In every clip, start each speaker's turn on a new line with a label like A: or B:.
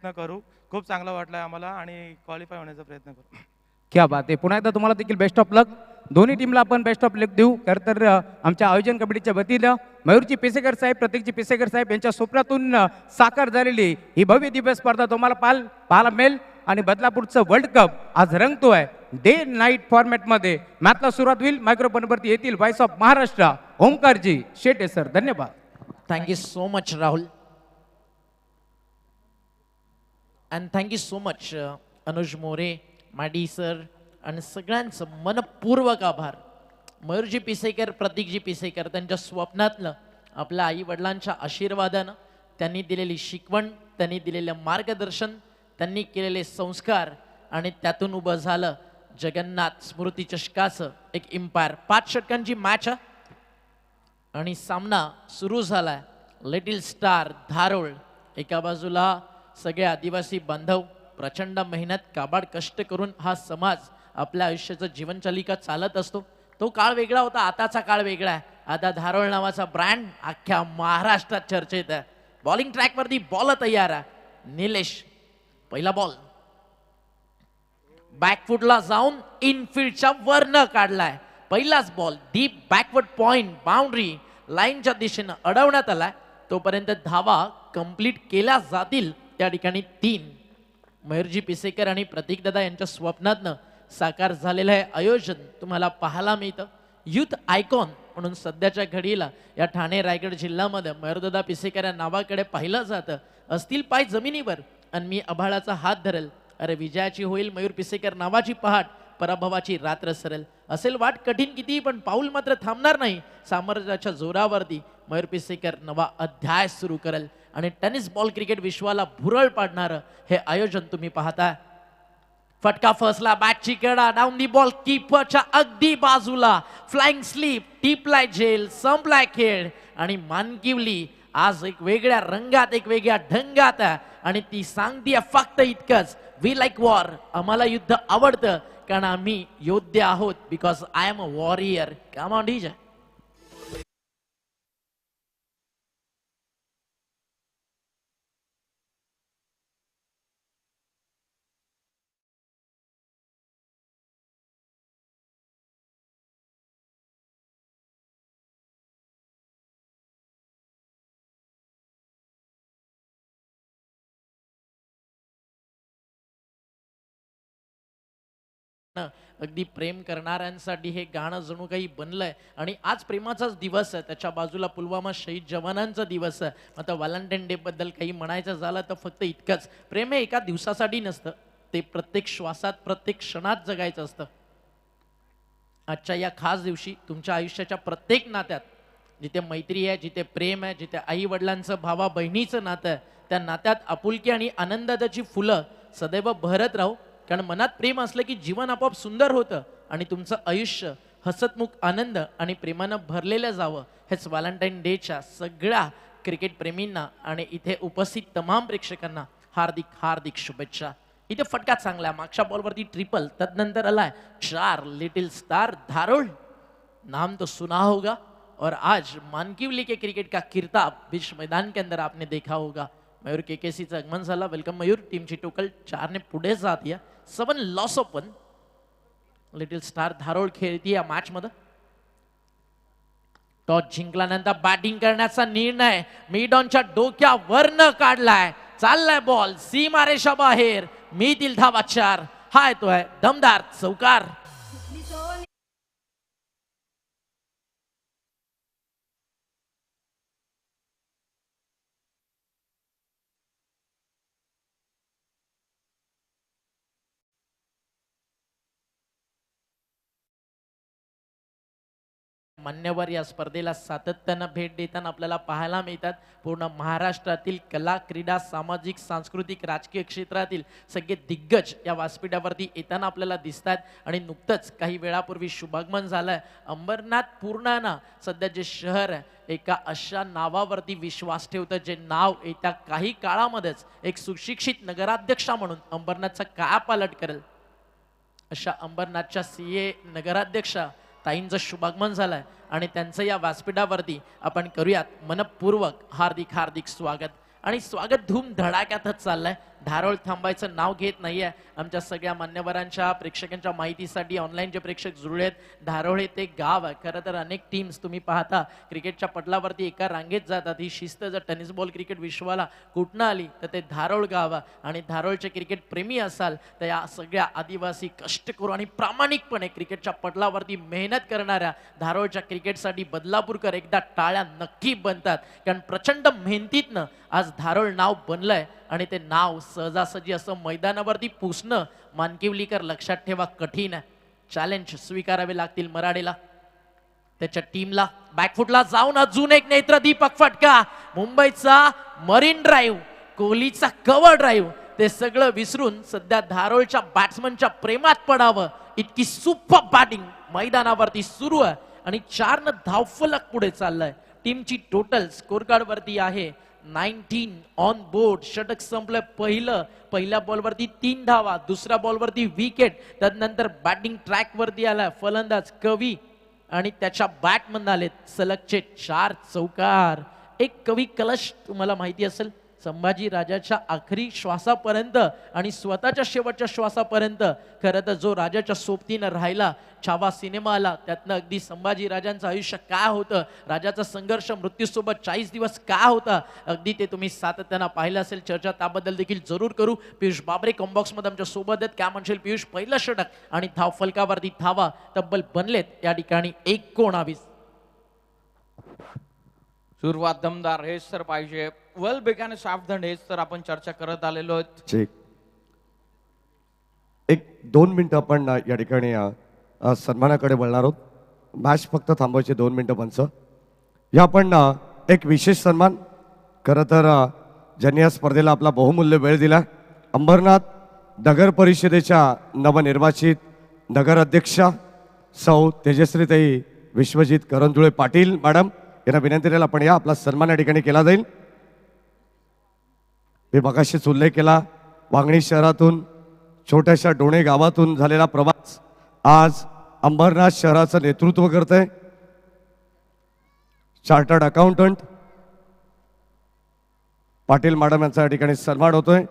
A: प्रयत्न करू. खूप चांगलं वाटलं आम्हाला आणि क्वालिफाय होण्याचा प्रयत्न करू.
B: क्या बात आहे. पुन्हा एकदा तुम्हाला देखील बेस्ट ऑफ लक. दोन्ही टीमला आपण बेस्ट ऑफ लक देऊ. खरं तर आमच्या आयोजन कमिटीच्या वतीनं मयूरजी पिसेकर साहेब, प्रतीकजी पिसेकर साहेब यांच्या स्वप्नातून साकार झालेली ही भव्य दिव्य स्पर्धा तुम्हाला पाहायला मिळेल. आणि बदलापूरचं वर्ल्ड कप आज रंगतोय डे नाईट फॉर्मॅटमध्ये. मॅचला सुरुवात होईल. मायक्रोफोनवरती येतील voice of Maharashtra Omkarji Shete sir. धन्यवाद.
C: Thank you so much, Rahul. And thank you so much, Anuj More, Madi sir, आणि सगळ्यांचं मनपूर्वक आभार. मयूरजी पिसेकर, प्रतीकजी पिसेकर त्यांच्या स्वप्नातलं आपल्या आई वडिलांच्या आशीर्वादानं त्यांनी दिलेली शिकवण, त्यांनी दिलेलं मार्गदर्शन, त्यांनी केलेले संस्कार आणि त्यातून उभं झालं जगन्नाथ स्मृती चषकाचं एक इम्पायर. 5 षटकांची मॅच आणि सामना सुरू झालाय. लिटिल स्टार धारोळ एका बाजूला सगळे आदिवासी बांधव प्रचंड मेहनत काबाड कष्ट करून हा समाज आपल्या आयुष्याचं जीवनचालिका चालत असतो. तो काळ वेगळा होता, आताचा काळ वेगळा आहे. आता धारोळ नावाचा ब्रँड अख्ख्या महाराष्ट्रात चर्चेत आहे. बॉलिंग ट्रॅकवरती बॉल तयार आहे. निलेश पहिला बॉल बॅकफुटला जाऊन इनफिल्डच्या वरनं काढलाय. पहिलाच ball deep backward point boundary लाईनच्या दिशेनं अडवण्यात आलाय. तोपर्यंत धावा कंप्लीट केल्या जातील. त्या ठिकाणी 3. मयूरजी पिसेकर आणि प्रतीक दादा यांच्या स्वप्नातनं साकार झालेलं हे आयोजन तुम्हाला पाहायला मिळतं. युथ आयकॉन म्हणून सध्याच्या घडीला या ठाणे रायगड जिल्ह्यामध्ये मयूरदादा पिसेकर या नावाकडे पाहिलं जातं. असतील पाय जमिनीवर आणि मी आभाळाचा हात धरेल. अरे विजयाची होईल मयूर पिसेकर नावाची पहाट, पराभवाची रात्र सरेल. असेल वाट कठीण कितीही पण पाऊल मात्र थांबणार नाही. सामर्थ्याच्या जोरावरती मयूर पिसेकर नवा अध्याय सुरू करेल आणि टेनिस बॉल क्रिकेट विश्वाला भुरळ पाडणारं हे आयोजन तुम्ही पाहताय. फटका फसला, बॅटची कडा डाऊन दी बॉल कीपरच्या अगदी बाजूला. फ्लाइंग स्लीप, टिपलाय झेल, संपलाय खेळ आणि मानकिवली आज एक वेगळ्या रंगात, एक वेगळ्या ढंगात आहे आणि ती सांगतीये फक्त इतकंच, वी लाईक वॉर. आम्हाला युद्ध आवडतं कारण आम्ही योद्धे आहोत. Because I am a warrior. Come on DJ. अगदी प्रेम करणाऱ्यांसाठी हे गाणं जणू काही बनलंय आणि आज प्रेमाचाच दिवस आहे. त्याच्या बाजूला पुलवामा शहीद जवानांचा दिवस आहे. आता व्हॅलेंटाईन डे बद्दल काही म्हणायचं झालं तर फक्त इतकंच, प्रेम हे एका दिवसासाठी नसतं, ते प्रत्येक श्वासात प्रत्येक क्षणात जगायचं असतं. आजच्या या खास दिवशी तुमच्या आयुष्याच्या प्रत्येक नात्यात जिथे मैत्री आहे, जिथे प्रेम आहे, जिथे आई वडिलांचं भावा बहिणीचं नातं आहे, त्या नात्यात आपुलकी आणि आनंदाची फुलं सदैव बहरत राहू. कारण मनात प्रेम असलं की जीवन आपोआप सुंदर होतं आणि तुमचं आयुष्य हसतमुख आनंद आणि प्रेमानं भरलेलं जावं. हेच व्हॅलेंटाईन डेच्या सगळ्या क्रिकेट प्रेमींना आणि इथे उपस्थित तमाम प्रेक्षकांना हार्दिक हार्दिक शुभेच्छा. इथे फटका चांगला, मागच्या बॉलवरती ट्रिपल, तदनंतर आलाय 4. लिटिल स्टार धारोळ, नाम तो सुना होगा और आज मानकिवली के क्रिकेट का किरताब बीच मैदान के अंदर आपने देखा होगा. मयूर केकेसीचं आगमन झाला. वेलकम मयूर. टीमची टोटल 4 ने पुढे जात. 7 लॉस ऑफ 1. लिटिल स्टार धारोळ खेळती या मॅच मध्ये. टॉस जिंकल्यानंतर बॅटिंग करण्याचा निर्णय मिड ऑनच्या डोक्यावरनं काढलाय. चाललाय बॉल सीमारेषा बाहेर. मिळतील धावा 4. हा येतोय दमदार चौकार. मान्यवर या स्पर्धेला सातत्यानं भेट देताना आपल्याला पाहायला मिळतात. पूर्ण महाराष्ट्रातील कला, क्रीडा, सामाजिक, सांस्कृतिक, राजकीय क्षेत्रातील सगळे दिग्गज या व्यासपीठावरती येताना आपल्याला दिसतात. आणि नुकतंच काही वेळापूर्वी शुभागमन झालंय. अंबरनाथ पूर्णा सध्या जे शहर आहे एका अशा नावावरती विश्वास ठेवतं जे नाव येत्या काही काळामध्येच एक सुशिक्षित नगराध्यक्षा म्हणून अंबरनाथचा कायापालट करेल. अशा अंबरनाथच्या सीए नगराध्यक्षा ताईंचं शुभागमन झालंय आणि त्यांचं या व्यासपीठावरती आपण करूयात मनपूर्वक हार्दिक हार्दिक स्वागत. आणि स्वागत धूम धडाक्यातच चाललंय. धारोळ थांबायचं नाव घेत नाहीये. आमच्या सगळ्या मान्यवरांच्या प्रेक्षकांच्या माहितीसाठी ऑनलाईन जे प्रेक्षक जुळले आहेत, धारोळ हे ते गाव आहे. खरं तर अनेक टीम्स तुम्ही पाहता क्रिकेटच्या पटलावरती एका रांगेत जातात. ही शिस्त जर टेनिस बॉल क्रिकेट विश्वाला कुठनं आली तर ते धारोळ गाव आहे. आणि धारोळचे क्रिकेट प्रेमी असाल तर या सगळ्या आदिवासी कष्टकरू आणि प्रामाणिकपणे क्रिकेटच्या पटलावरती मेहनत करणाऱ्या धारोळच्या क्रिकेटसाठी बदलापूरकर एकदा टाळ्या नक्की बनतात. कारण प्रचंड मेहनतीतनं आज धारोळ नाव बनलंय आणि ते नाव सहजासहजी असं मैदानावरती पुसणं मानकिवलीकर लक्षात ठेवा कठीण आहे. चॅलेंज स्वीकारावे लागतील मराठेला, त्याच्या टीमला. बॅकफुटला जाऊन अजून एक नेत्रदीपक फटका. मुंबईचा मरीन ड्राईव्ह, कोहलीचा कव्हर ड्राईव्ह ते सगळं विसरून सध्या धारोळच्या बॅट्समनच्या प्रेमात पडावं इतकी सुपर बॅटिंग मैदानावरती सुरू आहे. आणि 4 धावफलक पुढे चाललाय. टीमची टोटल स्कोर कार्ड वरती आहे 19 ऑन बोर्ड. षटक संपलं पहिल्या बॉलवरती 3 धावा, दुसऱ्या बॉलवरती विकेट. त्यानंतर बॅटिंग ट्रॅक वरती आलाय फलंदाज कवी आणि त्याच्या बॅटमधून आलेत सलगचे 4 चौकार. एक कवी कलश तुम्हाला माहिती असेल, संभाजी राजाच्या आखरी श्वासापर्यंत आणि स्वतःच्या शेवटच्या श्वासापर्यंत खरं तर जो राजाच्या सोबतीनं राहिला, छावा सिनेमा आला, त्यातनं अगदी संभाजी राजांचं आयुष्य काय होतं, राजाचा संघर्ष मृत्यूसोबत 40 दिवस काय होता, अगदी ते तुम्ही सातत्यानं पाहिलं असेल. चर्चा त्याबद्दल देखील जरूर करू. पियुष बाबरे कॉम्बॉक्स मध्ये आमच्या सोबत आहेत. काय म्हणशील पियुष? पहिलं षटक आणि धाव फलकावरती धावा तब्बल बनलेत या ठिकाणी 19.
D: सुरुवात दमदार हेच तर पाहिजे. वेल बिगन सावधान हेच तर आपण चर्चा करत आलेलो आहोत.
E: चेक. 1-2 मिनिटं आपण या ठिकाणी सन्मानाकडे वळणार आहोत. मॅच फक्त थांबवायचे 2 मिनिटं पंच. या आपण एक विशेष सन्मान, खरं तर ज्यांनी या स्पर्धेला आपला बहुमूल्य वेळ दिला, अंबरनाथ नगर परिषदेच्या नवनिर्वाचित नगर अध्यक्षा सौ तेजश्रीताई विश्वजित करंजुळे पाटील मॅडम यांना विनंती केला आपण या. आपला सन्मान या ठिकाणी केला जाईल. मी मगाशीच उल्लेख केला, वांगणी शहरातून छोट्याशा डोणे गावातून झालेला प्रवास आज अंबरनाथ शहराचं नेतृत्व करत आहे. चार्टर्ड अकाउंटंट पाटील मॅडम यांचा या ठिकाणी सन्मान होतोय.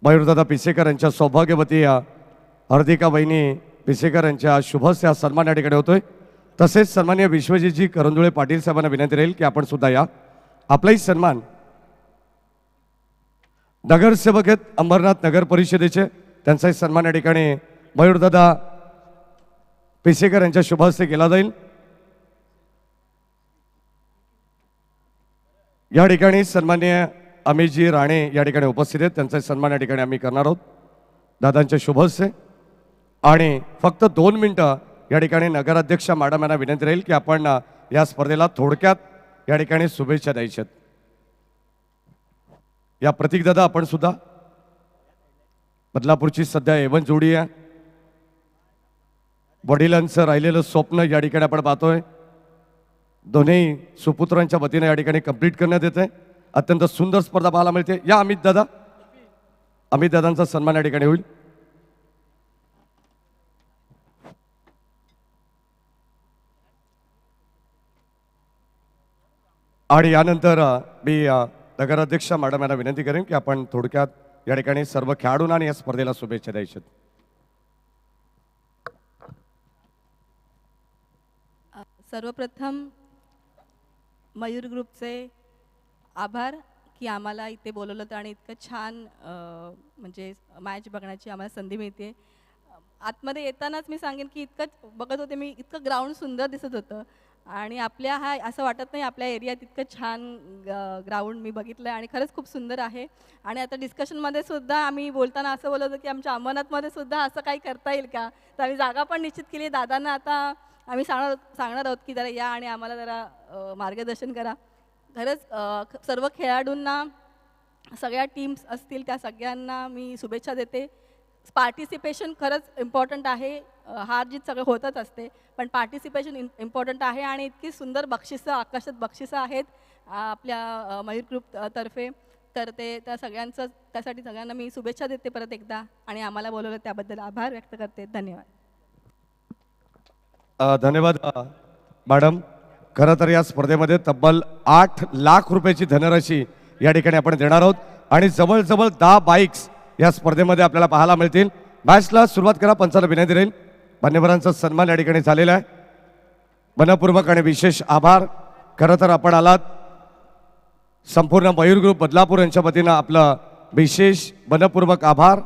E: मयूरदादा पिसेकर यांच्या सौभाग्यवती हार्दिका वहिनी पिसेकर यांच्या शुभस्य हा सन्मान या ठिकाणी होतोय. तसेच सन्माननीय विश्वजितजी करंजुळे पाटील साहेबांना विनंती राहील की आपण सुद्धा या. आपलाही सन्मान नगरसेवक आहेत अंबरनाथ नगर परिषदेचे, त्यांचाही सन्मान या ठिकाणी मयूरदादा पिसेकर यांच्या शुभहस्ते केला जाईल. या ठिकाणी सन्माननीय अमितजी राणे या ठिकाणी उपस्थित आहेत, त्यांचा सन्मान या ठिकाणी आम्ही करणार आहोत दादांच्या शुभहस्ते. आणि फक्त 2 मिनिटं या ठिकाणी नगराध्यक्षा मॅडम यांना विनंती राहील की आपण या स्पर्धेला थोडक्यात या ठिकाणी शुभेच्छा द्यायच्यात. या प्रतीक दादा आपण सुद्धा, बदलापूरची सध्या एवन जोडी आहे. वडिलांचं राहिलेलं स्वप्न या ठिकाणी आपण पाहतोय दोन्ही सुपुत्रांच्या वतीने या ठिकाणी कंप्लीट करण्यात येते. अत्यंत सुंदर स्पर्धा पाहायला मिळते. या अमित दादांचा सन्मान या ठिकाणी होईल. आणि यानंतर मी नगराध्यक्षा मॅडम यांना विनंती करेन की आपण थोडक्यात या ठिकाणी सर्व खेळाडूंना आणि या स्पर्धेला शुभेच्छा द्यायच्यात.
F: सर्वप्रथम मयूर ग्रुपचे आभार की आम्हाला इथे बोलवलं होतं आणि इतकं छान म्हणजे मॅच बघण्याची आम्हाला संधी मिळते. आतमध्ये येतानाच मी सांगेन की इतकंच बघत होते मी, इतकं ग्राउंड सुंदर दिसत होतं आणि आपल्या हा असं वाटत नाही आपल्या एरियात इतकं छान ग्राउंड मी बघितलं आहे आणि खरंच खूप सुंदर आहे. आणि आता डिस्कशनमध्ये सुद्धा आम्ही बोलताना असं बोलत होतो की आमच्या अंबरनाथमध्ये सुद्धा असं काही करता येईल का, तर आम्ही जागा पण निश्चित केली. दादांना आता आम्ही सांगणार आहोत की जरा या आणि आम्हाला जरा मार्गदर्शन करा. खरंच सर्व खेळाडूंना, सगळ्या टीम्स असतील त्या सगळ्यांना मी शुभेच्छा देते. पार्टिसिपेशन खरंच इम्पॉर्टंट आहे. हार जीत सगळं होतच असते पण पार्टिसिपेशन इम्पॉर्टंट आहे. आणि इतकी सुंदर बक्षिसं, आकर्षक बक्षिसं आहेत आपल्या मयूर ग्रुप तर्फे, तर ते त्या सगळ्यांचं त्यासाठी सगळ्यांना मी शुभेच्छा देते परत एकदा आणि आम्हाला बोलवलं त्याबद्दल आभार व्यक्त करते. धन्यवाद.
E: धन्यवाद मॅडम. खरं तर या स्पर्धेमध्ये तब्बल 8 लाख रुपयाची धनराशी या ठिकाणी आपण देणार आहोत. आणि जवळजवळ 10 बाईक्स या स्पर्धेमध्ये आपल्याला पाहायला मिळतील. मॅचला सुरुवात करा, पंचाला विनंती राहील. मान्यवरांचा सन्मान या ठिकाणी झालेला आहे. मनपूर्वक आणि विशेष आभार. खरं तर आपण आलात, संपूर्ण मयूर ग्रुप बदलापूर यांच्या वतीनं आपलं विशेष मनपूर्वक आभार.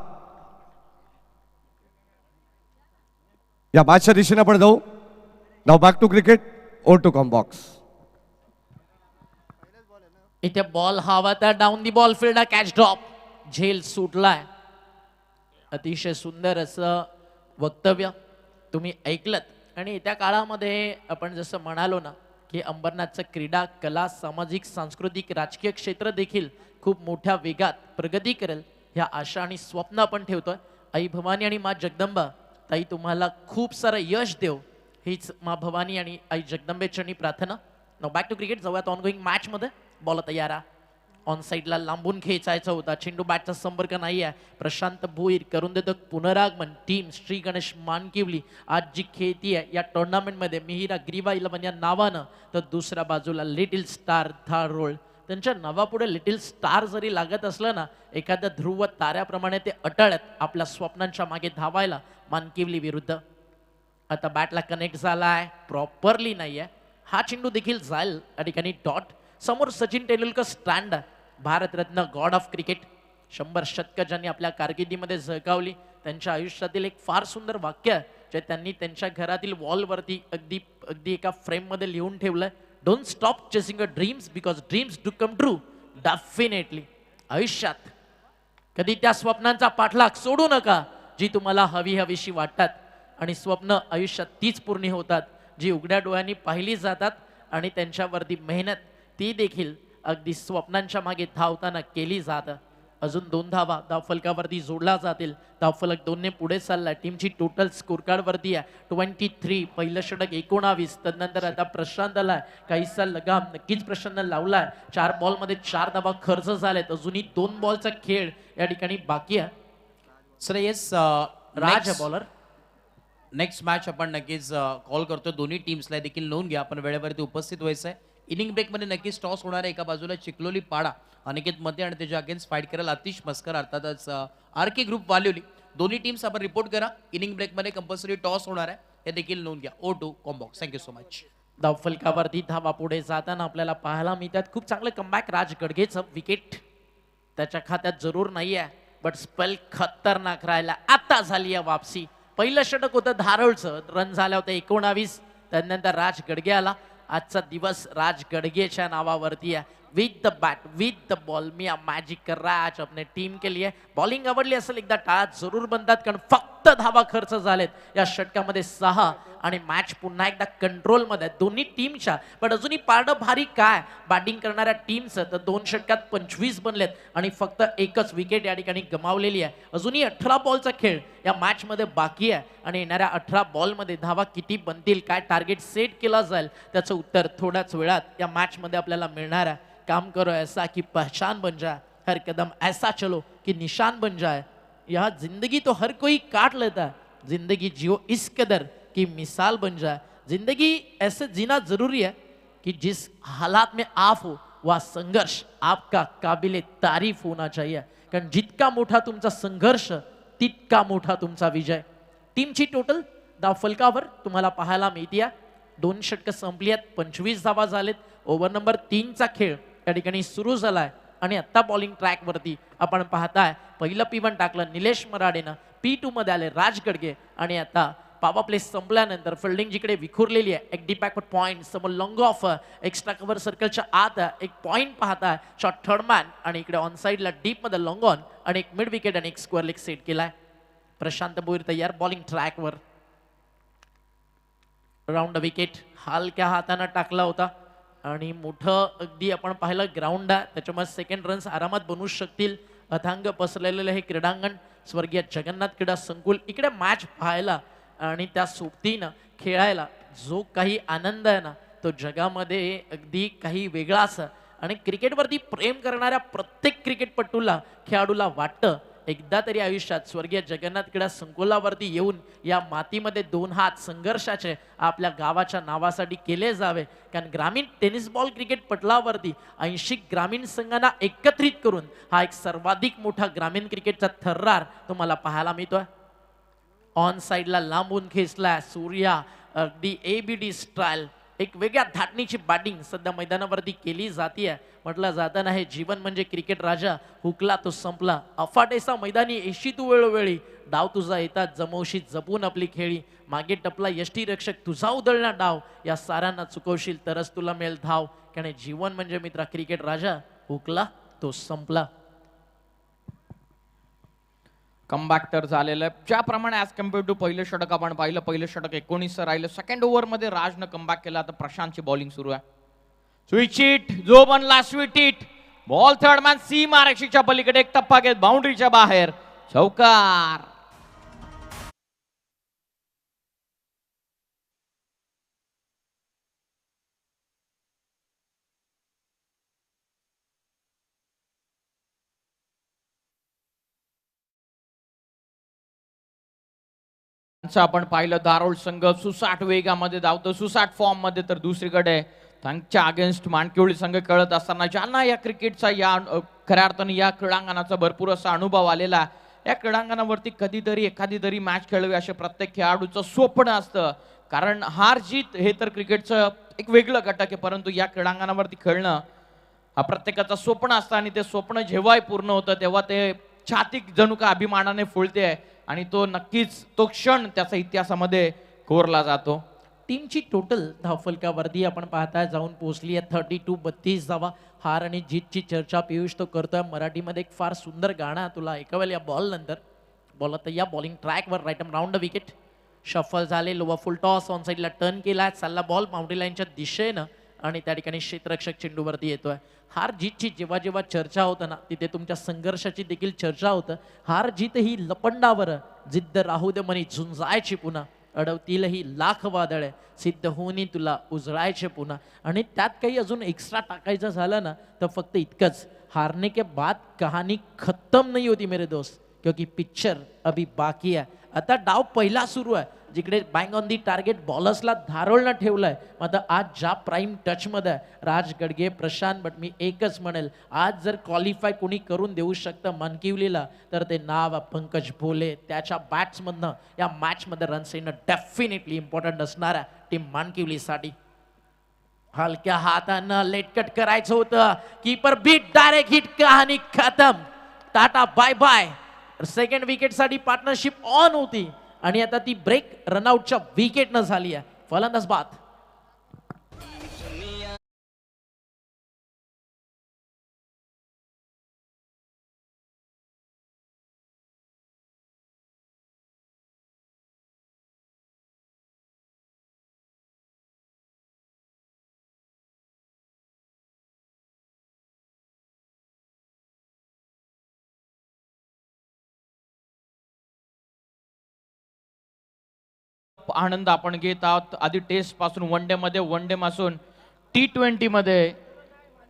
E: या मॅचच्या दिशेने आपण जाऊ. Now back to cricket, oh to combox.
C: इथे बॉल हवा तर down the ball field catch drop, झेल सुटलाय. अतिशय सुंदर असं वक्तव्य तुम्ही ऐकलत. आणि येत्या काळामध्ये आपण जसं म्हणालो ना की अंबरनाथचं क्रीडा, कला, सामाजिक, सांस्कृतिक, राजकीय क्षेत्र देखील खूप मोठ्या वेगात प्रगती करेल ह्या आशा आणि स्वप्न आपण ठेवतोय. आई भवानी आणि मा जगदंबा ताई तुम्हाला खूप सारं यश देव, हीच मा भवानी आणि आई जगदंबेचरणी प्रार्थना. नाव बॅक टू क्रिकेट. जाऊयात ऑनगोईंग मॅच मध्ये. बॉल तयार आहे. ऑन साईडला लांबून खेचायचा होता, चेंडू बॅटचा संपर्क नाही आहे. प्रशांत भोईर करून देतो पुनरागमन. टीम श्री गणेश मानकिवली आज जी खेळती आहे या टुर्नामेंटमध्ये मिहिरा ग्रीवा 11 या नावानं, तर दुसऱ्या बाजूला लिटिल स्टार धारोळ. त्यांच्या नावापुढे लिटिल स्टार जरी लागत असलं ना, एखाद्या ध्रुव ताऱ्याप्रमाणे ते अटळ आहेत आपल्या स्वप्नांच्या मागे धावायला मानकिवली विरुद्ध. आता बॅटला कनेक्ट झाला आहे, प्रॉपरली नाही आहे. हा चेंडू देखील जाईल या ठिकाणी डॉट. समोर Sachin Tendulkar stand, Bharat Ratna, God of cricket. 100 शतकं ज्यांनी आपल्या कारकिर्दीमध्ये झळकावली, त्यांच्या आयुष्यातील एक फार सुंदर वाक्य जे त्यांनी त्यांच्या घरातील वॉलवरती अगदी एका फ्रेममध्ये लिहून ठेवलंय. Don't stop chasing a dreams because dreams do come true. Definitely आयुष्यात कधी त्या स्वप्नांचा पाठलाग सोडू नका जी तुम्हाला हवीशी वाटतात. आणि स्वप्न आयुष्यात तीच पूर्ण होतात जी उघड्या डोळ्यांनी पाहिली जातात आणि त्यांच्यावरती मेहनत ती देखील अगदी स्वप्नांच्या मागे धावताना केली जातं. अजून 2 धावा धावफलकावरती जोडला जातील. धावफलक 2ने पुढे चाललाय. टीमची टोटल स्कोर कार्ड वरती आहे 23. पहिलं षटक 19. तदनंतर आता प्रशांत आलाय. काहीसा लगाम नक्कीच प्रशांत लावलाय. 4 बॉलमध्ये 4 धावा खर्च झालेत. अजूनही 2 बॉलचा खेळ या ठिकाणी बाकी आहे.
G: सर येस,
C: राज बॉलर.
G: नेक्स्ट मॅच आपण नक्कीच कॉल करतो. दोन्ही टीम्सला देखील नोंद घ्या, आपण वेळेवरती उपस्थित व्हायचं आहे. इनिंग ब्रेकमध्ये नक्कीच टॉस होणार आहे. एका बाजूला चिखलोली पाडा अनिकेत मते आणि त्याच्या अगेन्स्ट फाईट करायला आतिश मस्कर अर्थातच आर.के. ग्रुप वालिवली. दोन्ही टीम्स आपण रिपोर्ट करा. इनिंग ब्रेकमध्ये कंपल्सरी टॉस होणार आहे, हे देखील नोंद घ्या. Oh to combox. Thank you so much.
C: धावफलकावरती धावा पुढे जाताना आपल्याला पाहायला मिळतात. खूप चांगलं कमबॅक राज गडगेचं. विकेट त्याच्या खात्यात जरूर नाही आहे, बट स्पेल खतरनाक राहिला. आता झाली आहे वापसी. पहिलं षटक होतं धारोळचं, रन झाल्या होत्या 19. त्यानंतर राज गडगे आला. आजचा दिवस राज गडगेच्या नावावरती आहे. With the bat, with the ball, me magic कर रहा है आज अपने टीम के लिए. बॉलिंग आवडली असेल एकदा टाळा जरूर बनतात, कारण फक्त धावा खर्च झालेत या षटकामध्ये 6 आणि मॅच पुन्हा एकदा कंट्रोलमध्ये दोन्ही टीमच्या. पण अजूनही पारडं भारी काय बॅटिंग करणाऱ्या टीमचं, तर 2 षटकात 25 बनलेत आणि फक्त एकच विकेट या ठिकाणी गमावलेली आहे. अजूनही 18 बॉलचा खेळ या मॅचमध्ये बाकी आहे आणि येणाऱ्या 18 बॉलमध्ये धावा किती बनतील, काय टार्गेट सेट केला जाईल, त्याचं उत्तर थोड्याच वेळात या मॅचमध्ये आपल्याला मिळणार आहे. काम करो ऐसा कि पहचान बन जाए, हर कदम ऐसा चलो कि निशान बन जाए. यह जिंदगी तो हर कोई काट लेता है, जिंदगी जियो इस कदर कि मिसाल बन जाए. जिंदगी ऐसे जीना जरूरी है कि जिस हालात में आप हो वह संघर्ष आपका काबिले तारीफ होना चाहिए. कारण जितका मोठा तुमचा संघर्ष तितका मोठा तुमचा विजय. टीमची टोटल धावफलकावर तुम्हाला पाहायला मिळते. 2 षटकं संपली आहेत, 25 धावा झालेत. ओव्हर नंबर 3चा खेळ या ठिकाणी सुरू झालाय आणि आता बॉलिंग ट्रॅक वरती आपण पाहताय पहिलं P1 टाकलं निलेश मराडेनं. P2 मध्ये आले राज गडगे आणि आता पॉवर प्ले संपल्यानंतर फिल्डिंग जिकडे विखुरलेली आहे. एक डीप बॅकवर्ड पॉइंट, समोर लॉंग ऑफ, एक्स्ट्रा कव्हर सर्कलच्या आत एक पॉइंट पाहताय. शॉर्ट थर्ड मॅन आणि इकडे ऑन साइडला डीप मध्ये लॉंग ऑन आणि एक मिड विकेट आणि एक स्क्वेअर लेग सेट केलाय. प्रशांत भोईर तयार बॉलिंग ट्रॅकवर. राऊंड विकेट हलक्या हाताने टाकला होता आणि मोठं अगदी आपण पाहिलं ग्राउंड आहे, त्याच्यामुळे सेकंड रन्स आरामात बनवू शकतील. अथांग पसरलेलं हे क्रीडांगण स्वर्गीय जगन्नाथ क्रीडा संकुल. इकडे मॅच पाहायला आणि त्या सोबतीनं खेळायला जो काही आनंद आहे ना, तो जगामध्ये अगदी काही वेगळा असा. आणि क्रिकेटवरती प्रेम करणाऱ्या प्रत्येक क्रिकेटपटूला खेळाडूला वाटतं एकदा तरी आयुष्यात स्वर्गीय जगन्नाथ क्रीडा संकुलावरती येऊन या मातीमध्ये 2 हात संघर्षाचे आपल्या गावाच्या नावासाठी केले जावे. कारण ग्रामीण टेनिस बॉल क्रिकेट पटलावरती 80 ग्रामीण संघांना एकत्रित करून हा एक सर्वाधिक मोठा ग्रामीण क्रिकेटचा थर्रार तुम्हाला पाहायला मिळतोय. ऑन साइडला लांबून खेचला सूर्या, अगदी ABD स्टाईल एक वेगळ्या धाटणीची बॅटिंग सध्या मैदानावरती केली जाते. म्हटलं जाताना हे जीवन म्हणजे क्रिकेट राजा, हुकला तो संपला. अफाटेसा मैदानी येशी तू वेळोवेळी, डाव तुझा येतात जमवशी जपून आपली खेळी. मागे टपला यष्टी रक्षक तुझा उधळला डाव, या साऱ्यांना चुकवशील तरच तुला मिळेल धाव. कारण जीवन म्हणजे मित्रा क्रिकेट राजा, हुकला तो संपला.
D: कमबॅक तर झालेलं आहे. ज्याप्रमाणे ॲज कम्पेअर टू पहिलं षटक आपण पाहिलं, पहिलं षटक 19 राहिलं. सेकंड ओव्हरमध्ये राजनं कमबॅक केला. आता प्रशांतची बॉलिंग सुरू आहे. स्विच हिट जो बनला sweet hit, ball third man सीमा रेषेच्या पलीकडे एक टप्पा घेत बाउंड्रीच्या बाहेर चौकार. आपण पाहिलं दारोळ संघ सुसाट वेगामध्ये धावतो, सुसाट फॉर्म मध्ये. तर दुसरीकडे त्यांच्या अगेन्स्ट मानकिवळी संघ कळत असताना ज्यांना या क्रिकेटचा या खऱ्या अर्थाने या क्रीडांगणाचा भरपूर असा अनुभव आलेला, या क्रीडांगणावरती कधीतरी एखादी तरी मॅच खेळवी असे प्रत्येक खेळाडूचं स्वप्न असतं. कारण हार जीत हे तर क्रिकेटचं एक वेगळं घटक आहे, परंतु या क्रीडांगणावरती खेळणं हा प्रत्येकाचं स्वप्न असतं. आणि ते स्वप्न जेव्हाही पूर्ण होतं तेव्हा ते छाती जणू का अभिमानाने फुलते. आणि तो नक्कीच तो क्षण त्याचा इतिहासामध्ये कोरला जातो.
C: टीमची टोटल धावफलकावरती आपण पाहताय जाऊन पोहोचली आहे 32-32 धावा. हार आणि जीतची चर्चा पियुष तो करतोय मराठीमध्ये. एक फार सुंदर गाणं तुला ऐकवेल या बॉल नंतर. बॉल आता या बॉलिंग ट्रॅकवर right round the wicket. Shuffle झाले, लोवा फुल टॉस ऑन साईडला टर्न केला, चालला बॉल बाउंड्री लाईनच्या दिशेनं आणि त्या ठिकाणी क्षेत्ररक्षक चेंडूवरती येतोय. हार जीतची जेव्हा जेव्हा चर्चा होतं ना तिथे तुमच्या संघर्षाची देखील चर्चा होतं. हार जीत ही लपंडावर, जिद्द राहू दे मनी झुंजायची पुन्हा, अडवतीलही लाख वादळे, सिद्ध होऊनी तुला उजळायचे पुन्हा. आणि त्यात काही अजून एक्स्ट्रा टाकायचं झालं ना तर फक्त इतकंच, हारने के बाद कहानी खत्म नहीं होती मेरे दोस्त, क्योंकि पिक्चर अभी बाकी आहे. आता डाव पहिला सुरू आहे, जिकडे बँग ऑन दी टार्गेट बॉलर्सला धारोळनं ठेवलंय. आता आज ज्या prime टचमध्ये Raj Gadge, Prashant, but मी एकच म्हणेल आज जर क्वालिफाय कोणी करून देऊ शकतं मानकिवलीला तर ते नाव पंकज भोले. त्याच्या बॅट्समधनं या मॅचमध्ये रन्स येणं डेफिनेटली इम्पॉर्टंट असणार आहे टीम मानकिवलीसाठी. हलक्या हातानं लेटकट करायचं होतं, कीपर बीट, डायरेक्ट हिट, कहाणी खतम, टाटा बाय बाय. सेकंड विकेटसाठी पार्टनरशिप ऑन होती आणि आता ती ब्रेक रनआउटच्या विकेटनं झाली आहे. फलंदाज बाद.
D: आनंद आपण घेत आहोत. आधी टेस्ट पासून वन डे मध्ये, वन डे पासून T20 मध्ये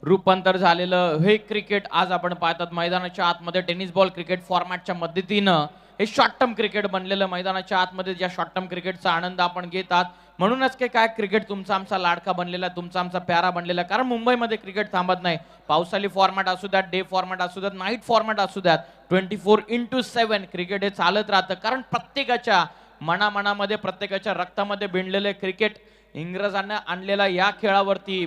D: रूपांतर झालेलं हे क्रिकेट आज आपण पाहतात. मैदानाच्या आतमध्ये टेनिस बॉल क्रिकेट फॉर्मॅटच्या मदतीनं हे शॉर्ट टर्म क्रिकेट बनलेलं. मैदानाच्या आतमध्ये ज्या शॉर्ट टर्म क्रिकेटचा आनंद आपण घेत आहात. म्हणूनच काय क्रिकेट तुमचा आमचा लाडका बनलेला, तुमचा आमचा प्यारा बनलेला. कारण मुंबईमध्ये क्रिकेट थांबत नाही. पावसाळी फॉर्मॅट असू द्यात, डे फॉर्मॅट असू द्यात, नाईट फॉर्मॅट असू द्यात, 24/7 क्रिकेट हे चालत राहतं. कारण प्रत्येकाच्या मनामध्ये, प्रत्येकाच्या रक्तामध्ये भिनलेले क्रिकेट, इंग्रजांना आणलेला या खेळावरती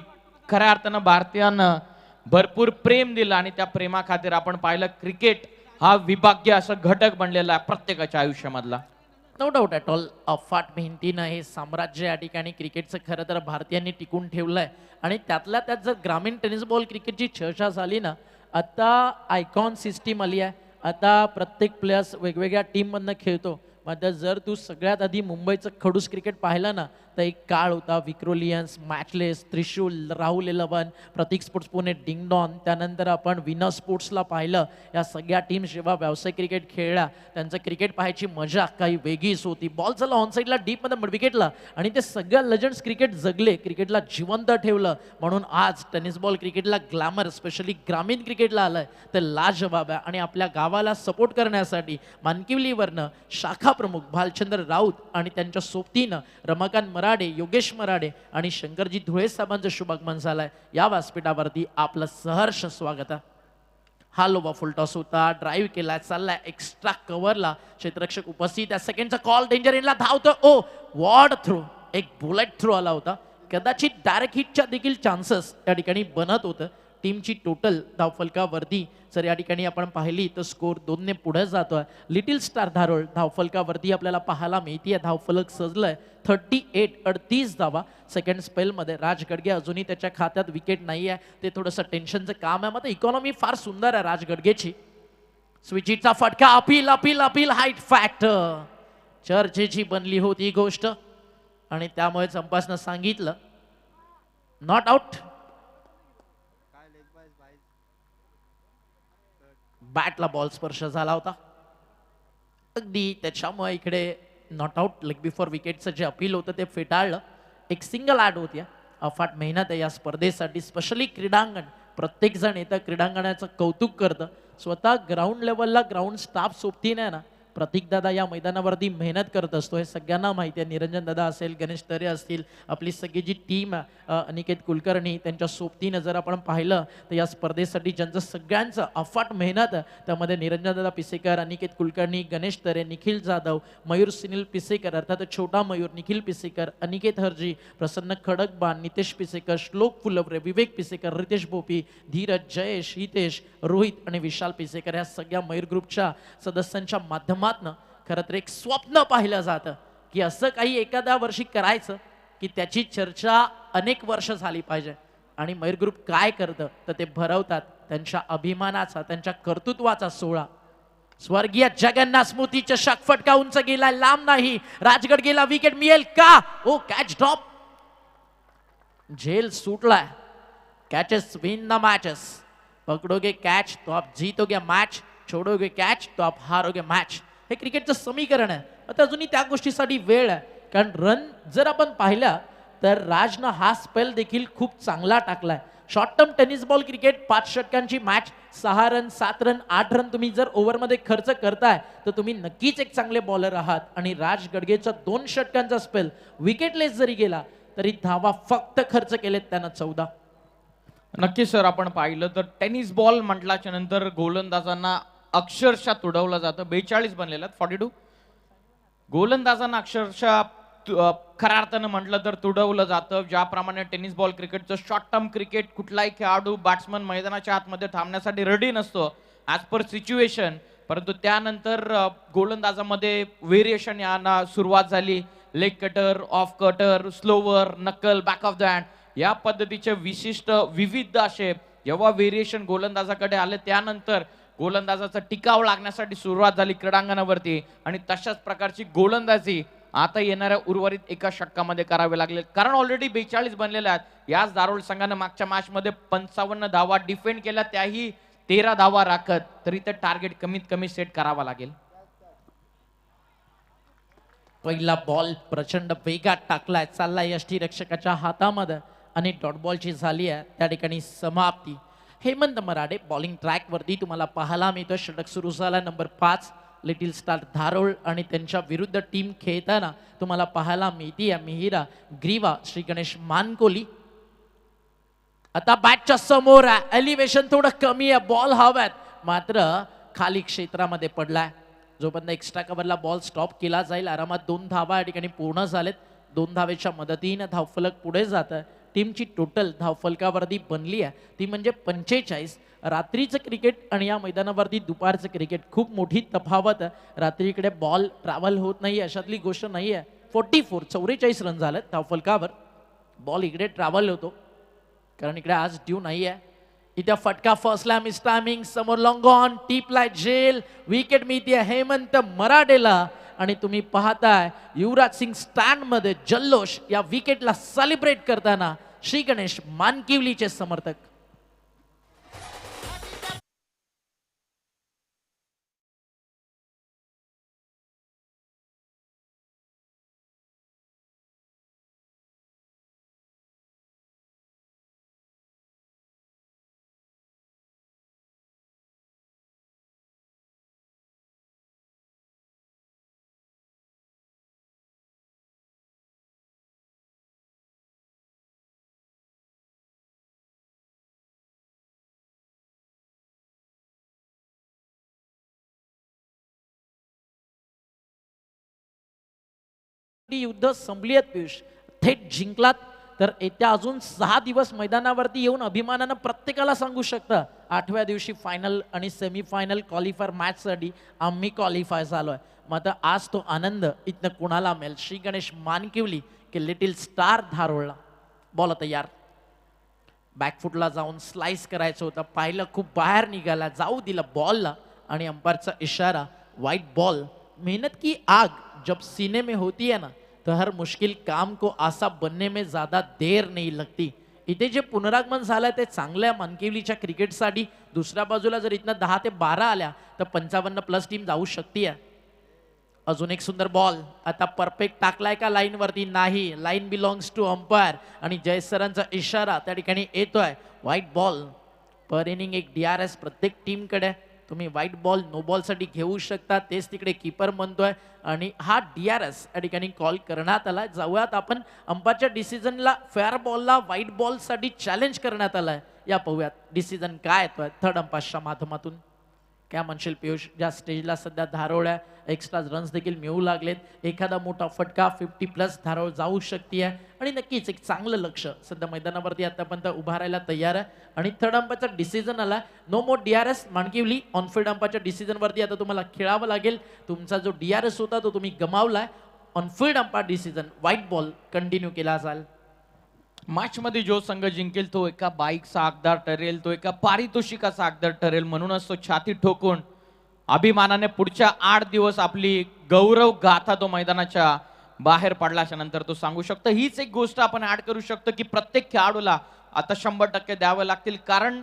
D: खऱ्या अर्थानं भारतीयांना भरपूर प्रेम दिलं. आणि त्या प्रेमा खातीर आपण पाहिलं क्रिकेट हा विभाग्य असं घटक बनलेला आहे प्रत्येकाच्या आयुष्यामधला.
C: No doubt at all. अफाट मेहनतीनं हे साम्राज्य या ठिकाणी क्रिकेटचं खरं तर भारतीयांनी टिकून ठेवलंय. आणि त्यातल्या त्यात जर ग्रामीण टेनिस बॉल क्रिकेटची चर्चा झाली ना, आता आयकॉन सिस्टीम आली आहे. आता प्रत्येक प्लेयर्स वेगवेगळ्या टीममधनं खेळतो. मात्र जर तू सगळ्यात आधी मुंबईचं खडूस क्रिकेट पाहिलं ना तर एक काळ होता विक्रोलियन्स, मॅचलेस, त्रिशूल, राहुल 11, प्रतीक स्पोर्ट्स पुणे, डिंगडॉन. त्यानंतर आपण विनर स्पोर्ट्सला पाहिलं. या सगळ्या टीम्स जेव्हा व्यावसायिक क्रिकेट खेळल्या त्यांचं क्रिकेट पाहायची मजा काही वेगळीच होती. बॉल चला ऑन साईडला डीपमध्ये विकेटला आणि ते सगळ्या लेजंड्स क्रिकेट जगले, क्रिकेटला जिवंत ठेवलं. म्हणून आज टेनिस बॉल क्रिकेटला ग्लॅमर स्पेशली ग्रामीण क्रिकेटला आलंय ते लाजवाब आहे. आणि आपल्या गावाला सपोर्ट करण्यासाठी मानकिवलीवरनं शाखा प्रमुख भालचंद्र राऊत आणि त्यांच्या सोबतीनं रमाकांत मराडे, योगेश मराडे आणि शंकरजी धुळे साहेबांचं शुभागमन झालंय. या व्यासपीठावरती आपलं सहर्ष स्वागत आहे. हा लोबा फुल टॉस होता, ड्राईव्ह केला, चाललाय एक्स्ट्रा कव्हरला, क्षेत्ररक्षक उपस्थित आहे. सेकंडचा कॉल, डेंजर इनला धावतो. ओ वॉर्ड थ्रो, एक बुलेट थ्रो आला होता. कदाचित डायरेक्ट हिटच्या देखील चान्सेस या ठिकाणी बनत होतं. टीमची टोटल धावफलकावरती जर या ठिकाणी आपण पाहिली तर स्कोर 2 पुढे जातोय. लिटिल स्टार धारोळ धावफलकावरती आपल्याला पाहायला मिळतीये. धावफलक सजलंय 38 धावा. सेकंड स्पेलमध्ये राज गडगे अजूनही त्याच्या खात्यात विकेट नाही आहे. ते थोडंसं टेन्शनचं काम आहे. मात्र इकॉनॉमी फार सुंदर आहे राज गडगेची. स्विचिटचा फटका, appeal appeal appeal, height factor चर्चेची बनली होती गोष्ट आणि त्यामुळे अंपायरनं सांगितलं नॉट आउट. बॅटला बॉल स्पर्श झाला होता अगदी, त्याच्यामुळे इकडे नॉट आउट. लेग बिफोर विकेटचं जे अपील होतं ते फेटाळलं. एक सिंगल ॲड होती. अफाट मेहनत आहे या स्पर्धेसाठी. स्पेशली क्रीडांगण, प्रत्येक जण येतं क्रीडांगणाचं कौतुक करतं. स्वतः ग्राउंड लेवलला ग्राउंड स्टाफ सोबतीने ना प्रतीक दादा या मैदानावरती मेहनत करत असतो हे सगळ्यांना माहिती आहे. निरंजन दादा असेल, गणेश तरे असतील, आपली सगळी जी टीम अनिकेत कुलकर्णी त्यांच्या सोबतीनं जर आपण पाहिलं तर या स्पर्धेसाठी ज्यांचं सगळ्यांचं अफाट मेहनत आहे त्यामध्ये निरंजन दादा पिसेकर, अनिकेत कुलकर्णी, गणेश तरे, निखिल जाधव, मयूर सुनील पिसेकर अर्थात छोटा मयूर, निखिल पिसेकर, अनिकेत हरजी, प्रसन्न खडकबाण, नितेश पिसेकर, श्लोक फुलवरे, विवेक पिसेकर, रितेश भोपी, धीरज, जयेश, हितेश, रोहित आणि विशाल पिसेकर या सगळ्या मयूर ग्रुपच्या सदस्यांच्या माध्यमातून खरं तर एक स्वप्न पाहिलं जातं की असं काही एखाद्या वर्षी करायचं की त्याची चर्चा अनेक वर्ष झाली पाहिजे. आणि मयूर ग्रुप काय करतं तर ते भरवतात त्यांच्या अभिमानाचा, त्यांच्या कर्तृत्वाचा सोहळा. स्वर्गीय जगन्नाथ स्मृती चषक फटका उंच गेला, लांब नाही. राजगड गेला, विकेट मिळेल का? ओ कॅच ड्रॉप, झेल सुटलाय. Catches win the matches. पकड़ोगे कैच तो आप जीतोगे मैच, छोड़ोगे कैच तो आप हारोगे मैच. हे क्रिकेटचं समीकरण आहे. आता अजूनही त्या गोष्टीसाठी वेळ आहे. कारण रन जर आपण पाहिल्या तर राजनं हा स्पेल देखील खूप चांगला टाकलाय. Short term tennis ball cricket 5 षटकांची मॅच, 6 रन, 7 रन, 8 रन तुम्ही जर ओव्हरमध्ये खर्च करताय तर तुम्ही नक्कीच एक चांगले बॉलर आहात. आणि राज गडगेचा 2 षटकांचा स्पेल विकेटलेस जरी गेला तरी धावा फक्त खर्च केलेत त्यानं 14.
D: नक्कीच सर, आपण पाहिलं तर टेनिस बॉल म्हटल्याच्या नंतर गोलंदाजांना अक्षरशः तुडवलं जातं. 42 बनलेलं 42. गोलंदाजांना अक्षरशः खऱ्या अर्थानं म्हटलं तर तुडवलं जातं. ज्याप्रमाणे टेनिस बॉल क्रिकेटचं शॉर्ट टर्म क्रिकेट, कुठलाही खेळाडू बॅट्समन मैदानाच्या आतमध्ये थांबण्यासाठी रेडी नसतो ॲज पर सिच्युएशन. परंतु त्यानंतर गोलंदाजामध्ये व्हेरिएशन याना सुरुवात झाली. Leg cutter, off cutter, slower, नकल, बॅक ऑफ द हँड या पद्धतीचे विशिष्ट विविध असे जेव्हा व्हेरिएशन गोलंदाजाकडे आले त्यानंतर गोलंदाजाचा टिकाव लागण्यासाठी सुरुवात झाली क्रीडांगणावरती. आणि तशाच प्रकारची गोलंदाजी आता येणाऱ्या उर्वरित एका षटकामध्ये करावे लागले. कारण ऑलरेडी 42 बनलेल्या आहेत. याच दारुल संघानं मागच्या मॅच मध्ये 55 धावा डिफेंड केल्या, त्याही 13 धावा राखत. तरी ते टार्गेट कमीत कमी सेट करावा लागेल.
C: पहिला बॉल प्रचंड वेगात टाकलाय, चाललाय यष्टीरक्षकाच्या हातामध्ये आणि डॉट बॉलची झाली आहे त्या ठिकाणी समाप्ती. हेमंत मराडे बॉलिंग ट्रॅक वरती तुम्हाला पाहायला मिळतोय. षटक सुरू झाला नंबर 5 लिटिल स्टार धारोळ आणि त्यांच्या विरुद्ध टीम खेळताना तुम्हाला पाहायला मिळतीये मिहिरा ग्रीवा, श्री गणेश मानकोली. आता बॅटच्या समोर आहे, एलिव्हेशन थोडं कमी आहे, बॉल हवात मात्र खाली क्षेत्रामध्ये पडलाय. जोपर्यंत एक्स्ट्रा कव्हरला बॉल स्टॉप केला जाईल आरामात 2 धावा या ठिकाणी पूर्ण झालेत. 2 धावेच्या मदतीने धावफलक पुढे जात आहे. टीमची टोटल धावफलकावरती बनली आहे ती म्हणजे 45. रात्रीचं क्रिकेट आणि या मैदानावरती दुपारचं क्रिकेट खूप मोठी तफावत आहे. रात्रीकडे बॉल ट्रॅव्हल होत नाही अशातली गोष्ट नाही आहे. 44 रन झालेत धावफलकावर. बॉल इकडे ट्रॅव्हल होतो कारण इकडे आज ड्यू नाही आहे. इथे फटका फर्स्टला मिस टायमिंग, समोर लॉंग ऑन, टीपला जेल, विकेट मिळते हेमंत मराडेला. आणि तुम्ही पाहताय युवराज सिंग स्टँड मध्ये जल्लोष या विकेटला सेलिब्रेट करताना श्री गणेश मानकिवलीचे समर्थक. युद्ध संपली आहेत पियुष, थेट जिंकलात तर येत्या अजून 6 दिवस मैदानावरती येऊन अभिमानानं प्रत्येकाला सांगू शकता 8व्या दिवशी फायनल आणि सेमीफायनल क्वालिफायर मॅच साठी आम्ही क्वालिफाय झालोय. मात्र आज तो आनंद इथनं कुणाला मिळेल? श्री गणेश मानकिवली की लिटिल स्टार धारोळला. बॉल तयार, बॅकफुटला जाऊन स्लाइस करायचं होतं, पाहिलं खूप बाहेर निघाला, जाऊ दिला बॉलला आणि अंपायरचा इशारा व्हाइट बॉल. मेहनत की आग जब सीने में होती है ना तो हर मुश्किल काम को आसा बनने में ज्यादा देर नहीं लगती. इथे जे पुनरागमन झालंय ते चांगल्या मानकिवलीच्या क्रिकेटसाठी. दुसऱ्या बाजूला जर इथनं 10 ते 12 आल्या तर 55+ टीम जाऊ शकते. अजून एक सुंदर बॉल, आता परफेक्ट टाकलाय का लाईन वरती? नाही, लाईन बिलॉंग्स टू अंपायर आणि जय सरांचा इशारा त्या ठिकाणी येतोय व्हाईट बॉल. पर इनिंग एक DRS प्रत्येक टीमकडे. तुम्ही व्हाईट बॉल नो बॉल साठी घेऊ शकता, तेच तिकडे कीपर म्हणतोय आणि हा DRS या ठिकाणी कॉल करण्यात आलाय. जाऊयात आपण अंपायरच्या डिसिजनला. फेअर बॉलला व्हाईट बॉल साठी चॅलेंज करण्यात आलाय. या पाहूयात डिसिजन काय येतोय थर्ड अंपायरच्या माध्यमातून. काय म्हणशील पियुष? ज्या स्टेजला सध्या धारोळ्या एक्स्ट्रा रन्स देखील मिळू लागलेत, एखादा मोठा फटका 50+ धारोळ जाऊ शकते आणि नक्कीच एक चांगलं लक्ष सध्या मैदानावरती आतापर्यंत उभा राहायला तयार आहे. आणि थर्ड अंपायरचा डिसिजन आला, नो मोर DRS मानकिवली. ऑनफिल्ड अंपायरच्या डिसिजन वरती आता तुम्हाला खेळावं लागेल. तुमचा जो DRS होता तो तुम्ही गमावलाय. On field umpire decision wide ball continue केला जाईल.
D: मॅच मध्ये जो संघ जिंकेल तो एका बाईकचा हकदार ठरेल, तो एका पारितोषिकाचा हकदार ठरेल. म्हणूनच तो छाती ठोकून अभिमानाने पुढच्या 8 दिवस आपली गौरव गाथा तो मैदानाच्या बाहेर पडल्याच्या नंतर तो सांगू शकतो. हीच एक गोष्ट आपण ऍड करू शकतो की प्रत्येक खेळाडूला आता 100% द्यावे लागतील, कारण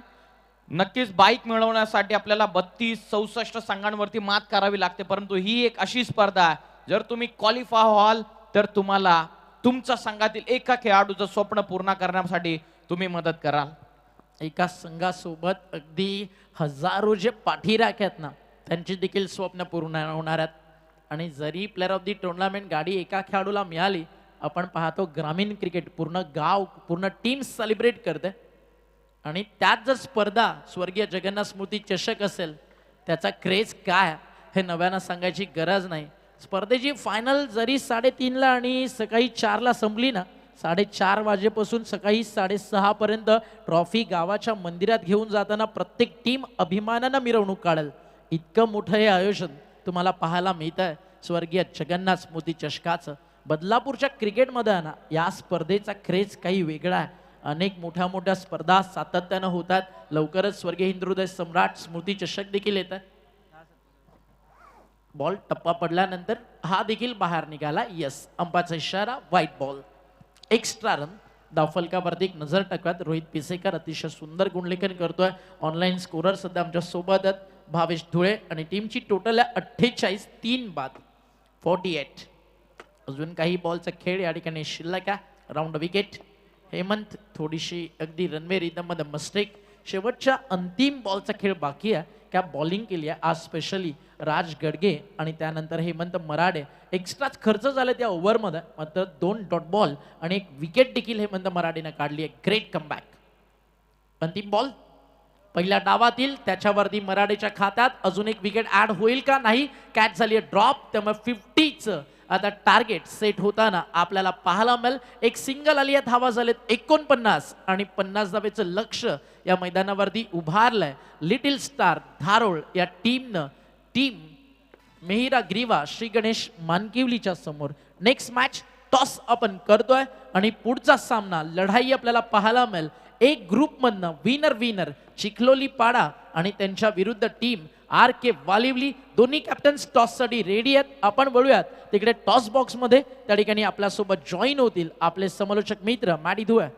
D: नक्कीच बाईक मिळवण्यासाठी आपल्याला 32-64 संघांवरती मात करावी लागते. परंतु ही एक अशी स्पर्धा आहे, जर तुम्ही क्वालिफाय व्हाल तर तुम्हाला तुमच्या संघातील एका खेळाडूचं स्वप्न पूर्ण करण्यासाठी तुम्ही मदत कराल.
C: एका संघासोबत अगदी हजारो जे पाठीराखे आहेत ना त्यांची देखील स्वप्न पूर्ण होणार आहेत. आणि जरी प्लेअर ऑफ दी टुर्नामेंट गाडी एका खेळाडूला मिळाली, आपण पाहतो ग्रामीण क्रिकेट पूर्ण गाव पूर्ण टीम सेलिब्रेट करते. आणि त्यात जर स्पर्धा स्वर्गीय जगन्नाथ स्मृती चषक असेल, त्याचा क्रेज काय हे नव्यानं सांगायची गरज नाही. स्पर्धेची फायनल जरी 3:30ला आणि सकाळी 4ला संपली ना, 4:30 वाजेपासून सकाळी 6:30 पर्यंत ट्रॉफी गावाच्या मंदिरात घेऊन जाताना प्रत्येक टीम अभिमानानं मिरवणूक काढेल. इतकं मोठं हे आयोजन तुम्हाला पाहायला मिळत आहे स्वर्गीय जगन्नाथ स्मृती चषकाचं. बदलापूरच्या क्रिकेटमध्ये ना या स्पर्धेचा क्रेज काही वेगळा आहे. अनेक मोठ्या मोठ्या स्पर्धा सातत्यानं होतात. लवकरच स्वर्गीय हिंदुहृदय सम्राट स्मृती चषक देखील येत आहे. बॉल टप्पा पडल्यानंतर हा देखील बाहेर निघाला. यस, अंपायरचा इशारा व्हाईट बॉल. Extra run. धावफलकावरती एक नजर टाकूयात. रोहित पिसेकर अतिशय सुंदर गुणलेखन करतोय. ऑनलाईन स्कोरर सध्या आमच्या सोबत आहेत भावेश धुळे आणि टीमची टोटल आहे 48, 3 बाद 48. अजून काही बॉलचा खेळ या ठिकाणी शिल्लक आहे. Round wicket. हेमंत थोडीशी अगदी रनवे रिदम मध्ये मिस्टेक. शेवटच्या अंतिम बॉलचा खेळ बाकी आहे. क्या बॉलिंग केली आहे आज स्पेशली राज गडगे आणि त्यानंतर हेमंत मराडे. एक्स्ट्राच खर्च झाले त्या ओव्हरमध्ये, मात्र 2 डॉट बॉल आणि 1 विकेट देखील हेमंत मराडेने काढली आहे. Great comeback. अंतिम बॉल पहिल्या डावातील, त्याच्यावरती मराडेच्या खात्यात अजून 1 विकेट ऍड होईल का? नाही, कॅच झाली आहे ड्रॉप. त्यामुळे 50चं आता टार्गेट सेट होताना आपल्याला पाहायला मिळेल. एक सिंगल आली आहे, धावा झालेत 49 आणि 50 धावेचं लक्ष या मैदानावरती उभारलंय लिटिल स्टार धारोळ या टीमनं. टीम मेहिरा ग्रीवा श्री गणेश मानकिवलीच्या समोर. नेक्स्ट मॅच टॉस आपण करतोय आणि पुढचा सामना लढाई आपल्याला पाहायला मिळेल. एक ग्रुप मधनं विनर चिखलोली पाडा आणि त्यांच्या विरुद्ध टीम RK वालिवली. दोन्ही कॅप्टन्स टॉससाठी रेडी आहेत. आपण बोलूयात तिकडे टॉस बॉक्समध्ये त्या ठिकाणी आपल्यासोबत जॉईन होतील आपले समालोचक मित्र मॅडी धुआ.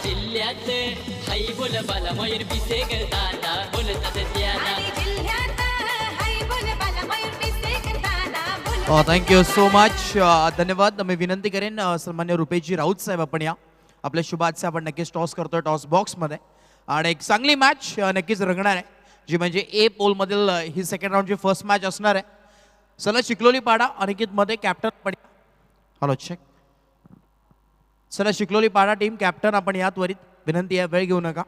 H: जिल्ह्यात हाई बोल बाला मयूर पिसेकर दादा बोलतात त्याला
G: थँक्यू सो मच. धन्यवाद. मी विनंती करेन सन्मान्य रुपेशजी राऊत साहेब आपण या आपल्या शुभाचे आपण नक्कीच टॉस करतोय टॉस बॉक्समध्ये आणि एक चांगली मॅच नक्कीच रंगणार आहे जी म्हणजे ए पोलमधील ही सेकंड राऊंडची फर्स्ट मॅच असणार आहे. चला चिखलोली पाडा अनिकेत मध्ये कॅप्टन पण हॅलो चेक. चला चिखलोली पाडा टीम कॅप्टन आपण या त्वरित विनंती आहे वेळ घेऊ नका.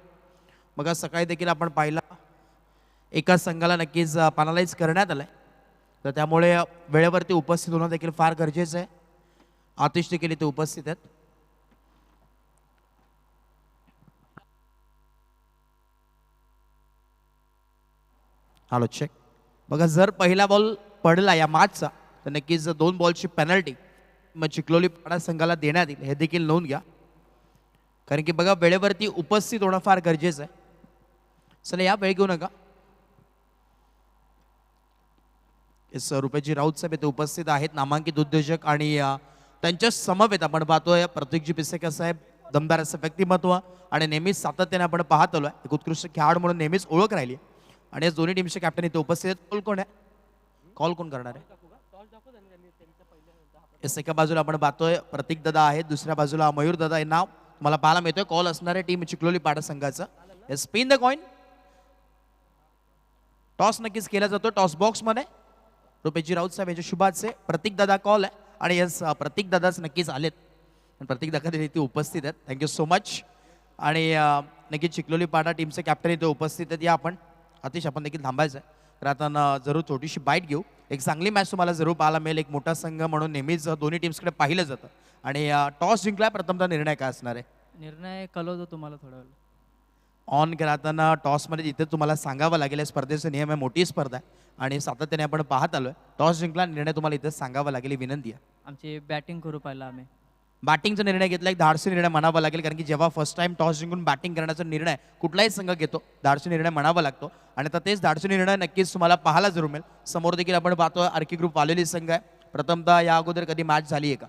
G: मग आज सकाळी देखील आपण पाहिला एका संघाला नक्कीच पॅनलाइज करण्यात आलंय तर त्यामुळे वेळेवरती उपस्थित होणं देखील फार गरजेचं आहे. आतिश देखील इथे उपस्थित आहेत. Hello check. बघा जर पहिला बॉल पडला या मॅचचा तर नक्कीच 2 बॉलची पेनल्टी मग चिखलोली पाडा संघाला देण्यात येईल हे देखील नोंद घ्या कारण की बघा वेळेवरती उपस्थित होणं फार गरजेचं आहे. चला या वेळ घेऊ नका. रुपेशजी राऊत साहेब इथे उपस्थित आहेत नामांकित उद्योजक आणि त्यांच्या समवेत आपण पाहतोय प्रतीकजी पिसेकर साहेब दमदार असं व्यक्तिमत्व आणि नेहमीच सातत्याने आपण पाहत आलोय एक उत्कृष्ट खेळाडू म्हणून नेहमीच ओळख राहिली आणि आज दोन्ही टीमचे कॅप्टन इथे उपस्थित आहेत. कॉल कोण आहे कॉल कोण करणार आहे. एका बाजूला आपण पाहतोय प्रतीक दादा आहेत दुसऱ्या बाजूला मयूर दादा हे नाव मला पाहायला मिळतोय. कॉल असणारे टीम चिखलोली पाडा संघाचं. Spin the coin. टॉस नक्कीच केला जातो टॉस बॉक्स मध्ये. रुपेशजी राऊत साहेब यांच्या शुभाचे प्रतीक दादा कॉल आहे आणि यस प्रतीक दादाच नक्कीच आलेत प्रतीक दादा इथे उपस्थित आहेत. Thank you so much. आणि नक्कीच चिखलोली पाडा टीमचे कॅप्टन इथे उपस्थित आहेत. या आपण अतिश आपण देखील थांबायचं आहे तर आता जरूर छोटीशी बाईट घेऊ. एक चांगली मॅच तुम्हाला जरूर पाहायला मिळेल. एक मोठा संघ म्हणून नेहमीच दोन्ही टीम्सकडे पाहिलं जातं आणि टॉस जिंकलाय प्रथमतः निर्णय काय असणार आहे.
I: निर्णय कळवतो तुम्हाला थोडा वेळ.
G: ऑन करताना टॉसमध्ये जिथे तुम्हाला सांगावं लागेल या स्पर्धेचा नियम आहे मोठी स्पर्धा आहे आणि सातत्याने आपण पाहत आलोय. टॉस जिंकला निर्णय तुम्हाला इथे सांगावा लागेल ही विनंती आहे.
I: आमची बॅटिंग करू पाहिला आम्ही.
G: बॅटिंगचा निर्णय घेतला एक धाडसी निर्णय म्हणावा लागेल कारण की जेव्हा फर्स्ट टाइम टॉस जिंकून बॅटिंग करण्याचा निर्णय कुठलाही संघ घेतो धाडसी निर्णय म्हणावा लागतो आणि आता तेच धाडसी निर्णय नक्कीच तुम्हाला पाहायला जरूर मिळेल. समोर देखील आपण पाहतोय आरके ग्रुप वालेली संघ आहे. प्रथमतः या अगोदर कधी मॅच झाली आहे का.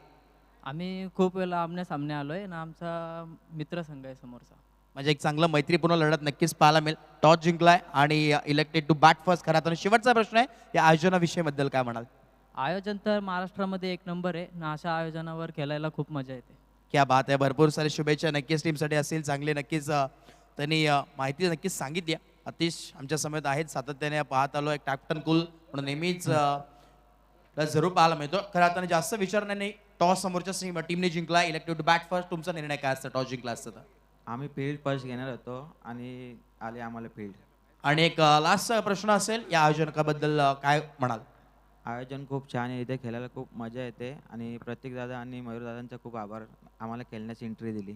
I: आम्ही खूप वेळा आमने सामने आलोय ना आमचा मित्र संघ आहे समोरचा.
G: म्हणजे एक चांगलं मैत्रीपूर्ण लढत नक्कीच पाहायला मिळेल. टॉस जिंकलाय आणि इलेक्टेड टू बॅट फर्स्ट. खरा तर शेवटचा प्रश्न आहे या आयोजनाविषयीबद्दल काय म्हणाल.
I: आयोजन तर महाराष्ट्रामध्ये एक नंबर आहे ना अशा आयोजनावर खेळायला खूप मजा येते.
G: क्या बात आहे. भरपूर सारे शुभेच्छा नक्कीच टीमसाठी असतील चांगले नक्कीच त्यांनी माहिती नक्कीच सांगितली. अतिश आमच्या समेत आहेत सातत्याने पाहत आलो एक कॅप्टन कुल म्हणून नेहमीच जरूर पाहायला मिळतो. खरं आता जास्त विचारणार नाही. टॉस समोरच्या टीमने जिंकला इलेक्टेड टू बॅट फर्स्ट. तुमचा निर्णय काय असतं टॉस जिंकला असतं तर.
J: आम्ही फील्ड फर्स्ट घेणार होतो आणि आले आम्हाला फील्ड.
G: आणि एक लास्टचा प्रश्न असेल या आयोजकाबद्दल काय म्हणाल.
J: आयोजन खूप छान आहे इथे खेळायला खूप मजा येते आणि प्रतीक दादा आणि मयूर दादांचा खूप आभार आम्हाला खेळण्याची एंट्री दिली.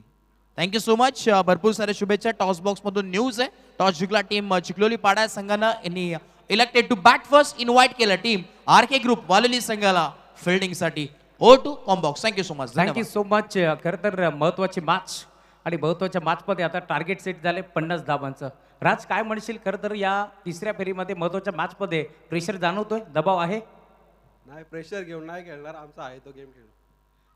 G: Thank you so much. भरपूर साऱ्या शुभेच्छा. टॉस बॉक्स मधून न्यूज आहे टॉस जिंकला टीम चिखलोली पाडा संघानं यांनी elected to bat first invite केलं टीम आरके ग्रुप वालेली संघाला फिल्डिंगसाठी. Oh to combox. Thank you so much.
B: Thank you so much. खरं तर महत्वाची मॅच आणि महत्वाच्या मॅचमध्ये आता टार्गेट सेट झाले 50 धावांचं. राज काय म्हणशील. खरं तर या तिसऱ्या फेरीमध्ये महत्वाच्या मॅचमध्ये प्रेशर जाणवतोय दबाव आहे.
K: नाही प्रेशर घेऊन नाही खेळणार आमचा आहे तो गेम खेळू.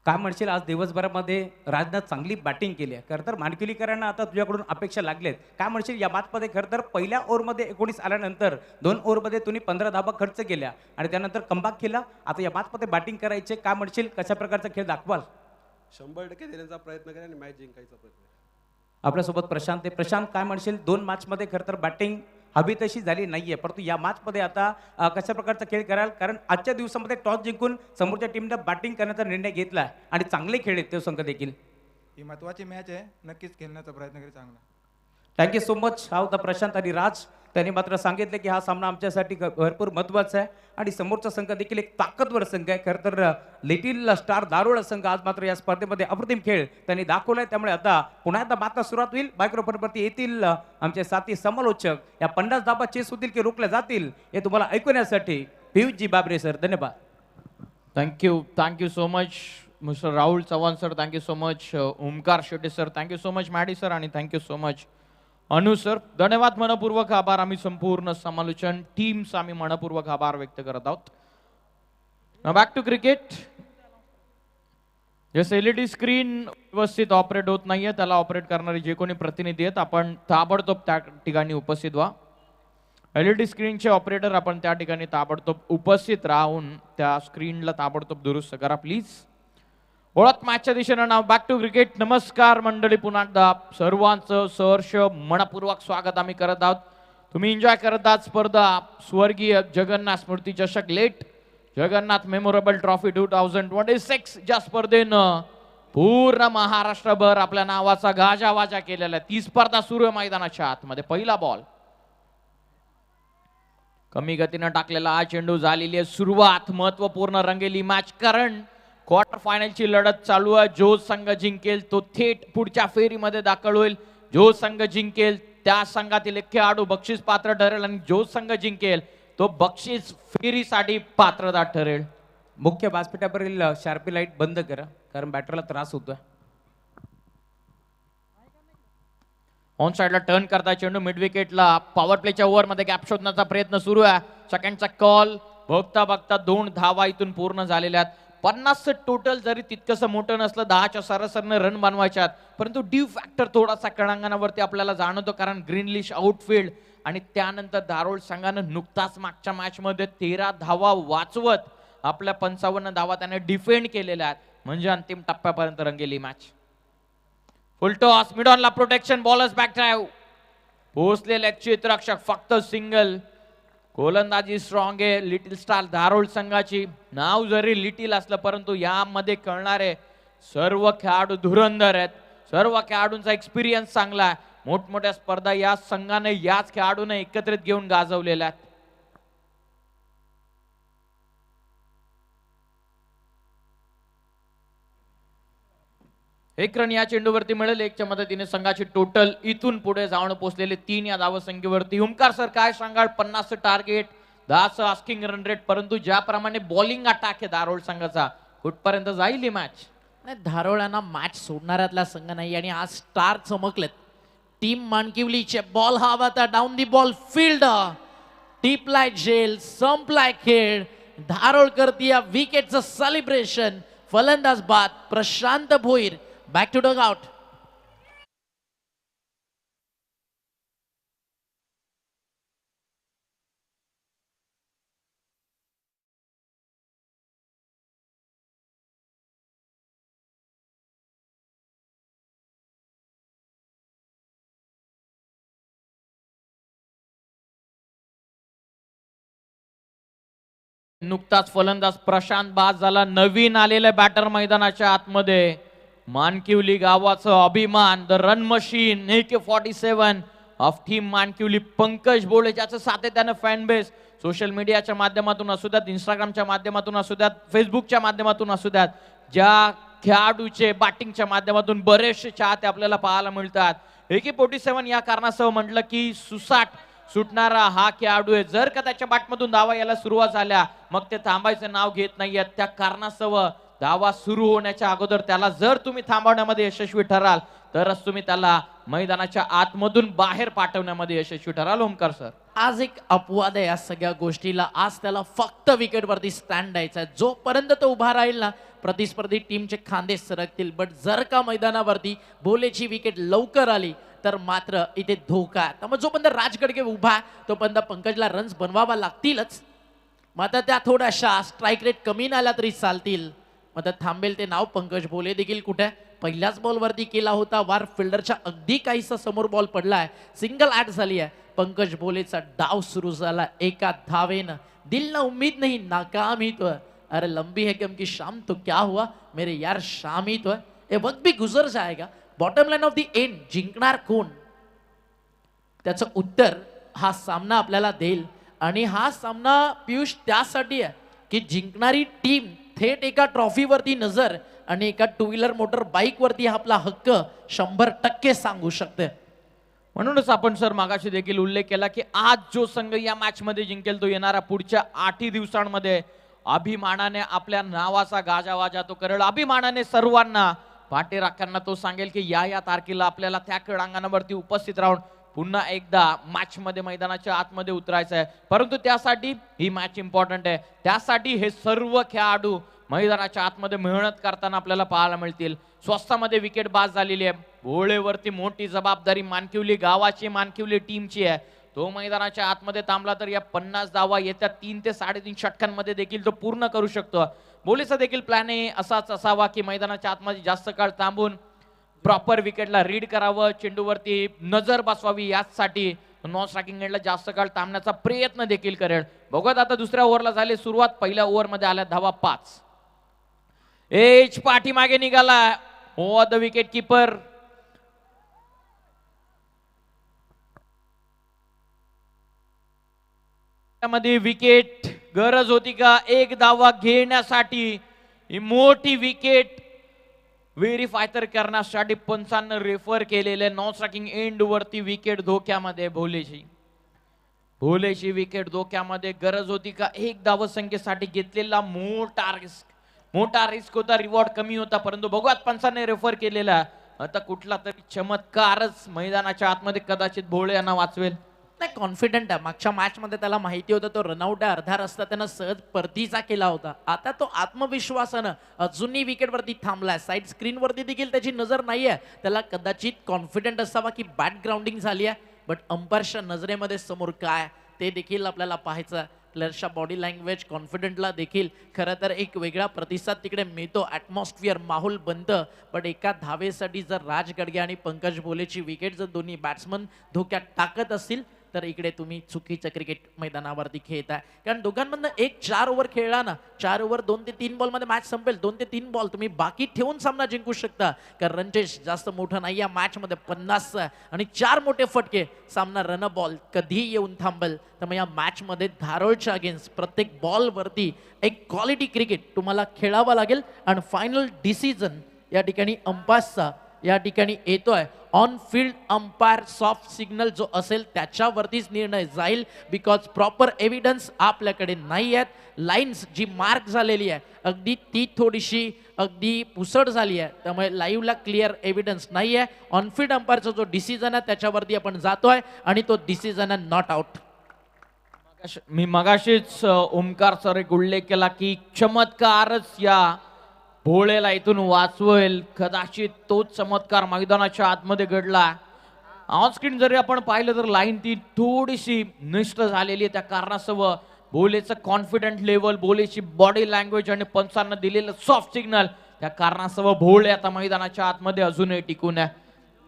B: काय म्हणशील आज दिवसभरामध्ये राजनं चांगली बॅटिंग केली आहे. खरं तर मानकिलीकरांना आता तुझ्याकडून अपेक्षा लागलेत. काय म्हणशील या मॅचमध्ये. खरं तर पहिल्या ओव्हरमध्ये 19 आल्यानंतर 2 ओव्हरमध्ये तुम्ही 15 धावा खर्च केल्या आणि त्यानंतर कमबॅक केला. आता या मॅचमध्ये बॅटिंग करायचे. काय म्हणशील कशा प्रकारचा खेळ दाखवाल.
K: 100% देण्याचा प्रयत्न करेन आणि मॅच जिंकायचा प्रयत्न.
B: आपल्यासोबत प्रशांत आहे. प्रशांत काय म्हणशील 2 मॅचमध्ये खरं तर बॅटिंग हवी तशी झाली नाहीये परंतु या मॅचमध्ये आता कशा प्रकारचा खेळ कराल कारण आजच्या दिवसामध्ये टॉस जिंकून समोरच्या टीमने बॅटिंग करण्याचा निर्णय घेतला आणि चांगले खेळ आहेत ते संघ देखील.
L: ही महत्त्वाची मॅच आहे नक्कीच खेळण्याचा प्रयत्न करेल चांगला.
B: Thank you so much. हा होता प्रशांत आणि राज. त्यांनी मात्र सांगितले की हा सामना आमच्यासाठी भरपूर महत्त्वाचा आहे आणि समोरचा संघ देखील एक ताकदवर संघ आहे. खरं तर लिटिल स्टार दारुड संघ आज मात्र या स्पर्धेमध्ये अप्रतिम खेळ त्यांनी दाखवलाय. त्यामुळे आता पुन्हा एकदा मात्र सुरुवात होईल. मायक्रोफोनवरती येतील आमचे साथी समालोचक. या 50 धाबा चेस होतील की रोखल्या जातील हे तुम्हाला ऐकण्यासाठी पियुषजी बाबरे सर, धन्यवाद.
D: Thank you so much mister Rahul Chavan sir, thank you so much Omkar Shetty sir, thank you so much Maddy sir आणि थँक्यू सो मच अनु सर. धन्यवाद, मनपूर्वक आभार. आम्ही संपूर्ण समालोचन टीम्स आम्ही मनपूर्वक आभार व्यक्त करत आहोत. Back to cricket. जसं एलईडी स्क्रीन व्यवस्थित ऑपरेट होत नाहीये त्याला ऑपरेट करणारे जे कोणी प्रतिनिधी आहेत आपण ताबडतोब त्या ठिकाणी उपस्थित व्हा. एलईडी स्क्रीनचे ऑपरेटर आपण त्या ठिकाणी ताबडतोब उपस्थित राहून त्या स्क्रीनला ताबडतोब दुरुस्त करा प्लीज. ओळख मॅचच्या दिशेनं नाव. Back to cricket. नमस्कार मंडळी, पुन्हा एकदा सर्वांचं सहर्ष मनपूर्वक स्वागत आम्ही करत आहोत. तुम्ही एन्जॉय करत आहात स्पर्धा स्वर्गीय जगन्नाथ स्मृती चषक लेट जगन्नाथ मेमोरेबल ट्रॉफी 2026. ज्या स्पर्धेनं पूर्ण महाराष्ट्रभर आपल्या नावाचा गाजावाजा केलेला आहे. ती स्पर्धा सुरू आहे मैदानाच्या आतमध्ये. पहिला बॉल कमी गतीनं टाकलेला हा चेंडू. झालेली आहे सुरुवात. महत्वपूर्ण रंगेली मॅच कारण क्वार्टर फायनलची लढत चालू आहे. जो संघ जिंकेल तो थेट पुढच्या फेरीमध्ये दाखल होईल. जो संघ जिंकेल त्या संघातील एक खेळाडू बक्षीस पात्र ठरेल आणि जो संघ जिंकेल तो बक्षीस फेरीसाठी पात्रता ठरेल.
B: मुख्य व्यासपीठावरील शार्पी लाईट बंद करा कारण बॅटरला त्रास होतोय.
D: ऑन साइडला टर्न करता चेंडू मिड विकेटला. पॉवर प्लेच्या ओव्हर मध्ये गॅप शोधण्याचा प्रयत्न सुरू आहे. सेकंडचा कॉल. बघता बघता 2 धावा इथून पूर्ण झालेल्या आहेत. 50 टोटल जरी तितकंसं मोठं नसलं 10च्या सरासरीने रन बनवायच्यात परंतु ड्यू फॅक्टर थोडासा कळंगणावरती आपल्याला जाणवतो कारण ग्रीनलिश आउटफील्ड आणि त्यानंतर दारोड संघानं नुकताच मागच्या मॅच मध्ये 13 धावा वाचवत आपल्या 55 धावा त्याने डिफेंड केलेल्या आहेत म्हणजे अंतिम टप्प्यापर्यंत रंगेली मॅच. फुल टॉस मिड ऑनला प्रोटेक्शन बॉलर्स बॅक ड्राईव्ह पोहोचलेले क्षेत्ररक्षक फक्त सिंगल. गोलंदाजी स्ट्रॉंग आहे लिटिल स्टार धारोड संघाची. नाव जरी लिटिल असलं परंतु यामध्ये कळणारे सर्व खेळाडू धुरंधर आहेत. सर्व खेळाडूंचा एक्सपिरियन्स चांगला आहे. मोठमोठ्या स्पर्धा या संघाने याच खेळाडूने एकत्रित घेऊन गाजवलेल्या आहेत. एक रन या चेंडूवरती मिळेल. 1च्या मदतीने संघाची टोटल इथून पुढे जाऊन पोहोचलेले 3 या धावसंख्येवरती. ओमकार सर काय सांगाल? 50 टार्गेट 10 आस्किंग रन रेट परंतु ज्याप्रमाणे बॉलिंग अटॅक आहे दारोड संघाचा कुठपर्यंत जाईल ही मॅच?
C: नाही, धारोळ्यांना मॅच सोडणाऱ्यातला संघ नाही आणि आज स्टार चमकलेत. टीम मानकिवलीचे बॉल हवा तर डाऊन दी बॉल फील्ड टिपलाय जेल संपलाय खेळ. धारोळ करती या विकेटचं सेलिब्रेशन. फलंदाज बाद Prashant Bhoir. Back to dugout.
D: नुकताच फलंदाज प्रशांत बाद झाला. नवीन आलेल्या बॅटर मैदानाच्या आतमध्ये. मानकिवली गावाचं अभिमान the run machine AK-47 of team Mankivali Pankaj Bole ज्याचं सातत्यानं फॅन बेस सोशल मीडियाच्या माध्यमातून असू द्यात, इंस्टाग्रामच्या माध्यमातून असू द्यात, फेसबुकच्या माध्यमातून असू द्यात, ज्या खेळाडूचे बॅटिंगच्या माध्यमातून बरेचसे चाहते आपल्याला पाहायला मिळतात. AK-47 या कारणासह म्हटलं की सुटणारा हा खेळाडू आहे. जर का त्याच्या बॅटमधून धावा यायला सुरुवात झाल्या मग ते थांबायचं नाव घेत नाहीयेत. त्या कारणासह धावा सुरू होण्याच्या अगोदर त्याला जर तुम्ही थांबवण्यामध्ये यशस्वी ठराल तरच तुम्ही त्याला मैदानाच्या आतमधून बाहेर पाठवण्यामध्ये यशस्वी ठराल. ओमकार सर,
C: आज एक अपवाद आहे या सगळ्या गोष्टीला. आज त्याला फक्त विकेटवरती स्टँड द्यायचा आहे. जोपर्यंत तो उभा राहील ना प्रतिस्पर्धी टीमचे खांदे सरकतील. बट जर का मैदानावरती बोलेची विकेट लवकर आली तर मात्र इथे धोका आहे. त्यामुळे जोपर्यंत राजगडके उभा आहे तोपर्यंत पंकजला रन्स बनवावा लागतीलच. मात्र त्या थोड्याशा स्ट्राईक रेट कमी नाही आला तरी चालतील. मात्र थांबेल ते नाव पंकज भोले देखील कुठे पहिल्याच बॉलवरती केला होता वार. फिल्डरच्या अगदी काहीसा समोर बॉल पडलाय. सिंगल ऍड झाली आहे. पंकज भोलेचा डाव सुरू झाला एका धावेनं. दिल ना उम्मीद नहीं नाकाम ही तो है. अरे लंबी है गम की शाम तो क्या हुआ मेरे यार शाम ही तो है. ये वक्त भी गुजर जाएगा. Bottom line of the end जिंकणार कोण? त्याचं उत्तर हा सामना आपल्याला देईल. आणि हा सामना पियुष त्यासाठी आहे की जिंकणारी टीम थेट एका ट्रॉफीवरती नजर आणि एका टू व्हीलर मोटर बाईक वरती आपला हक्क 100% सांगू शकते.
D: म्हणूनच आपण सर मागाशी देखील उल्लेख केला की आज जो संघ या मॅच मध्ये जिंकेल तो येणाऱ्या पुढच्या 8 दिवसांमध्ये अभिमानाने आपल्या नावाचा गाजावाजा तो करेल. अभिमानाने सर्वांना पाठीराख्यांना तो सांगेल की या तारखेला आपल्याला त्या क्रीडांगणावरती उपस्थित राहून पुन्हा एकदा मॅच मध्ये मैदानाच्या आतमध्ये उतरायचं आहे. परंतु त्यासाठी ही मॅच इम्पॉर्टंट आहे. त्यासाठी हे सर्व खेळाडू मैदानाच्या आतमध्ये मेहनत करताना आपल्याला पाहायला मिळतील. स्वस्तामध्ये विकेट बाद झालेली आहे. भोळेवरती मोठी जबाबदारी मानकिवली गावाची मानकिवली टीमची आहे. तो मैदानाच्या आतमध्ये थांबला तर या 50 धावा येत्या 3 ते 3.5 षटकांमध्ये देखील तो पूर्ण करू शकतो. भोलेचा देखील प्लॅन असाच असावा की मैदानाच्या आतमध्ये जास्त काळ थांबून प्रॉपर विकेटला रीड करावं, चेंडूवरती नजर बसवावी, याचसाठी नॉन स्ट्रायकिंग एंडला जास्त काळ थांबण्याचा प्रयत्न देखील करेल. बघत आता दुसऱ्या ओव्हरला झाली सुरुवात. पहिल्या ओव्हरमध्ये आल्या धावा 5. एज पाठीमागे निघाला हो द विकेट कीपर. मध्ये विकेट गरज होती का एक धावा घेण्यासाठी? ही मोठी विकेट व्हेरीफाय तर करण्यासाठी पंचांना रेफर केलेले नॉन स्ट्रायकिंग एंड वरती विकेट धोक्यामध्ये. भोलेची विकेट धोक्यामध्ये. गरज होती का एक धाव संख्येसाठी घेतलेला मोठा रिस्क होता, रिवॉर्ड कमी होता. परंतु बघूयात पंचांनी रेफर केलेला आता कुठला तरी चमत्कारच मैदानाच्या आतमध्ये कदाचित भोळे यांना वाचवेल.
C: नाही, कॉन्फिडंट आहे. मागच्या मॅच मध्ये त्याला माहिती होतं तो रनआउट आहे, अर्धा रस्ता त्यानं सहज परतीचा केला होता. आता तो आत्मविश्वासानं अजूनही विकेटवरती थांबलाय. साईड स्क्रीन वरती देखील त्याची नजर नाहीये. त्याला कदाचित कॉन्फिडंट असावा की बॅट ग्राउंडिंग झाली आहे, बट अंपायरच्या नजरेमध्ये समोर काय ते देखील आपल्याला पाहायचं. प्लेयर्सच्या बॉडी लँग्वेज कॉन्फिडंटला देखील खरं तर एक वेगळा प्रतिसाद तिकडे मिळतो. ॲटमॉस्फिअर माहोल बनतं. पण एका धावेसाठी जर राज गडगे आणि पंकज भोलेची विकेट जर दोन्ही बॅट्समन धोक्यात टाकत असतील तर इकडे तुम्ही चुकीचं क्रिकेट मैदानावरती खेळताय. कारण दोघांमधनं 4 ओव्हर खेळला ना, 4 ओव्हर 2 ते 3 बॉलमध्ये मॅच संपेल. 2 ते 3 बॉल तुम्ही बाकी ठेवून सामना जिंकू शकता. कारण रणजेश जास्त मोठं नाही या मॅचमध्ये 50 आणि 4 मोठे फटके सामना रन बॉल कधी येऊन थांबेल. त्यामुळे या मॅचमध्ये धारोळच्या अगेन्स्ट प्रत्येक बॉलवरती एक क्वालिटी क्रिकेट तुम्हाला खेळावं लागेल. आणि फायनल डिसिजन या ठिकाणी अंपायर्सचा या ठिकाणी येतोय. On field umpire soft signal जो असेल त्याच्यावरतीच निर्णय जाईल. बिकॉज प्रॉपर एव्हिडन्स आपल्याकडे नाही आहेत. लाईन्स जी मार्क झालेली आहे अगदी ती थोडीशी अगदी पुसट झाली आहे. त्यामुळे लाईव्हला क्लिअर एव्हिडन्स नाही आहे. ऑन फील्ड अंपायरचा जो डिसिजन आहे त्याच्यावरती आपण जातोय आणि तो डिसिजन आहे नॉट आउट.
D: मी मगाशीच ओमकार सर एक उल्लेख केला की चमत्कारच या भोळेला इथून वाचवेल. कदाचित तोच चमत्कार मैदानाच्या आतमध्ये घडला. ऑन स्क्रीन जरी आपण पाहिलं तर लाईन ती थोडीशी नष्ट झालेली आहे. त्या कारणासह भोलेचं कॉन्फिडंट लेवल, भोलेची बॉडी लँग्वेज आणि पंचांना दिलेलं सॉफ्ट सिग्नल त्या कारणासह भोळे आता मैदानाच्या आतमध्ये अजूनही टिकून आहे.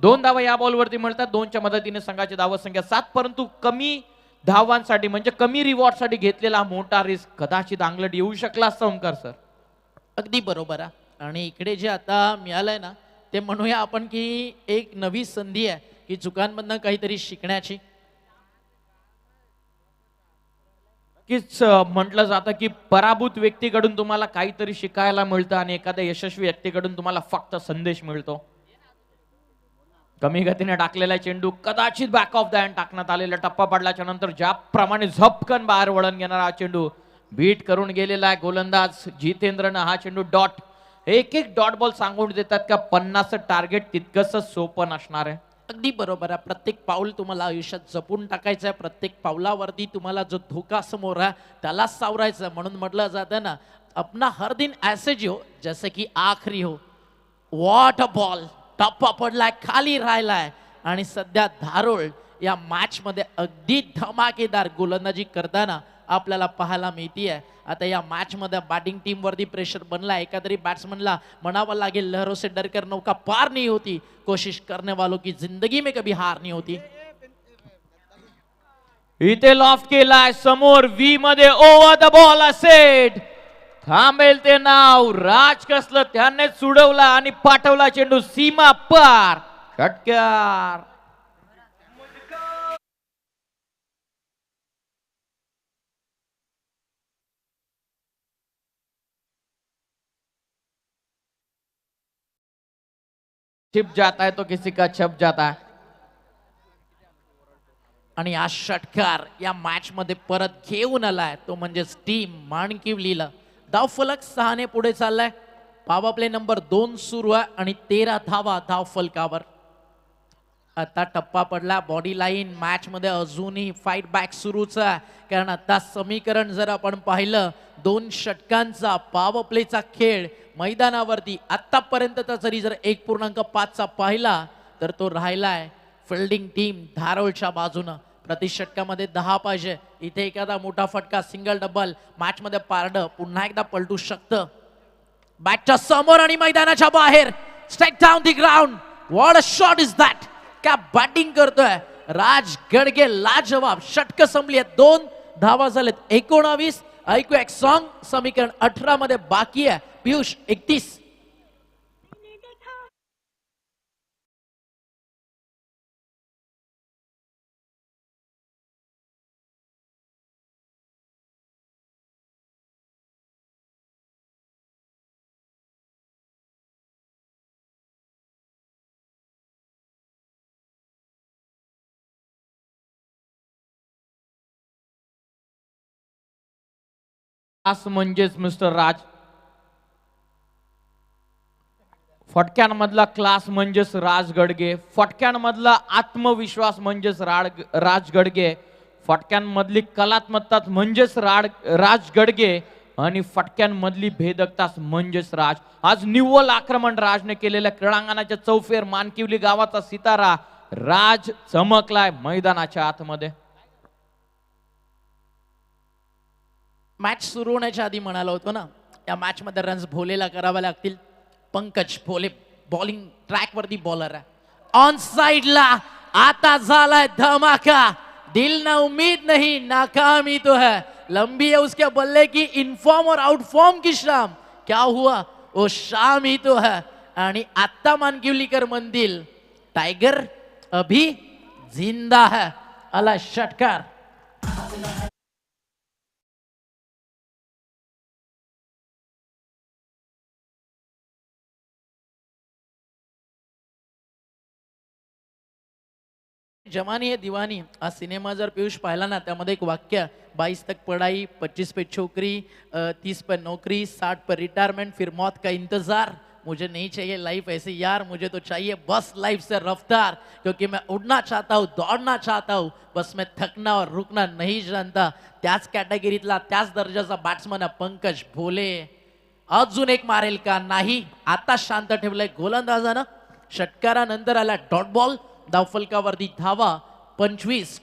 D: 2 धावा या बॉलवरती मिळतात. 2च्या मदतीने संघाची धावा संख्या 7. परंतु कमी धावांसाठी म्हणजे कमी रिवॉर्डसाठी घेतलेला मोठा रिस्क कदाचित अंगलट येऊ शकला असता ओमकार सर.
C: अगदी बरोबर आहे. आणि इकडे जे आता मिळालंय ना ते म्हणूया आपण की एक नवी संधी आहे की चुकांमधनं काहीतरी शिकण्याची.
D: नक्कीच म्हटलं जातं की पराभूत व्यक्तीकडून तुम्हाला काहीतरी शिकायला मिळतं आणि एखाद्या यशस्वी व्यक्तीकडून तुम्हाला फक्त संदेश मिळतो. कमी गतीने टाकलेला चेंडू कदाचित बॅक ऑफ द हँड टाकण्यात आलेला. टप्पा पडल्याच्या नंतर ज्याप्रमाणे झपकन बाहेर वळण घेणारा हा चेंडू बीट करून गेलेला आहे गोलंदाज जितेंद्रनं. हा चेंडू डॉट एक डॉट बॉल सांगून देतात का 50 टार्गेट तितकंच सोपं नसणार आहे.
C: अगदी बरोबर आहे. प्रत्येक पाऊल तुम्हाला आयुष्यात जपून टाकायचं आहे. प्रत्येक पावलावरती तुम्हाला जो धोका समोर आहे त्यालाच सावरायचं. म्हणून म्हटलं जातं ना अपना हर दिन ऐसे जियो जैसे की आखरी हो. What a ball. टप्पा पडलाय, खाली राहिलाय आणि सध्या धारोळ या मॅच मध्ये अगदी धमाकेदार गोलंदाजी करताना आपल्याला पाहायला मिळतीये. आता या मॅच मध्ये बॅटिंग टीम वरती प्रेशर बनला. एखादरी बॅट्समनला म्हणावं लागेल लहरों से डरकर नौका पार नहीं होती, कोशिश करने वालों की जिंदगी में कभी हार नहीं होती.
D: इथे लॉफ्ट केलाय समोर व्ही मध्ये ओव्हर द बॉल सेट. थांबेल ते नाव राज कसलं त्याने सुडवला आणि पाठवला चेंडू सीमा पार. षटकार. छिप जाता है तो किसी का छप जाता है.
C: आणि हा षटकार या मॅच मध्ये परत घेऊन आलाय तो म्हणजे टीम माणकिवलीला. धाव फलक 6 ने पुढे चाललाय. पॉवर प्ले नंबर 2 सुरू आहे आणि 13 धावा धाव फलकावर. आता टप्पा पडला. बॉडी लाईन मॅच मध्ये अजूनही फाईट बॅक सुरूच आहे, कारण आता समीकरण जर आपण पाहिलं 2 षटकांचा पॉवर प्लेचा खेळ मैदानावरती आतापर्यंतचा जरी जर 1.5चा पाहिला तर तो राहिलाय फिल्डिंग टीम धारोळच्या बाजूनं. प्रति षटकामध्ये 10 पाहिजे. इथे एखादा मोठा फटका सिंगल डबल मॅच मध्ये पारडं पुन्हा एकदा पलटू शकतं. बॅटच्या समोर आणि मैदानाच्या बाहेर. Strike down the ground. What a shot is that. क्या बॅटिंग करतोय राज गडगे. लाजवाब. षटक संपली आहेत. 2 धावा झालेत. 19. ऐकू एक सॉन्ग. समीकरण 18 मध्ये बाकी आहे. पियुष 31.
D: क्लास म्हणजेच मिस्टर राज. फटक्यांमधला क्लास म्हणजेच राज गडगे. फटक्यांमधला आत्मविश्वास म्हणजेच राज गडगे. फटक्यांमधली कलात्मकता म्हणजेच राज गडगे आणि फटक्यांमधली भेदकता म्हणजेच राज. आज निव्वळ आक्रमण राजने केलेल्या क्रीडांगणाच्या चौफेर मानकिवली गावाचा सितारा राज चमकलाय मैदानाच्या आतमध्ये.
C: मॅच सुरू होण्याच्या आधी म्हणालो होतो ना, या मॅच मध्ये रन्स भोलेला करावे लागतील. पंकज भोले बॉलिंग ट्रॅक वरती बॉलर आहे. ऑन साइडला आता झालाय धमाका. दिल ना उम्मीद नहीं नाकामी तो है. लंबी है उसके बल्ले की. इनफॉर्म और आउट फॉर्म की शाम. क्या हुआ वो शाम ही तो है. आणि आता मानकिवलीकर मंदिर टाइगर अभी जिंदा है. आला षटकार. जवानी है दीवानी हा सिनेमा जर पियुष पाहिला ना, त्यामध्ये एक वाक्य 22 तक पढ़ाई, 25 पे छोकरी, 30 पे नौकरी, 60 पे रिटायरमेंट, फिर मौत का इंतजार. मुझे नहीं चाहिए लाइफ ऐसी यार, मुझे तो चाहिए बस लाइफ से रफ्तार. क्योंकि मैं उड़ना चाहता हूँ, दौड़ना चाहता हूँ, बस मैं थकना और रुकना नहीं जानता. त्याच कॅटेगरीतला त्याच दर्जाचा बॅट्समन आहे पंकज भोले. अजून एक मारेल का नाही. आता शांत ठेवलंय गोलंदाजानं. षटकारानंतर आला डॉट बॉल. धावफलकावरती धावा 25.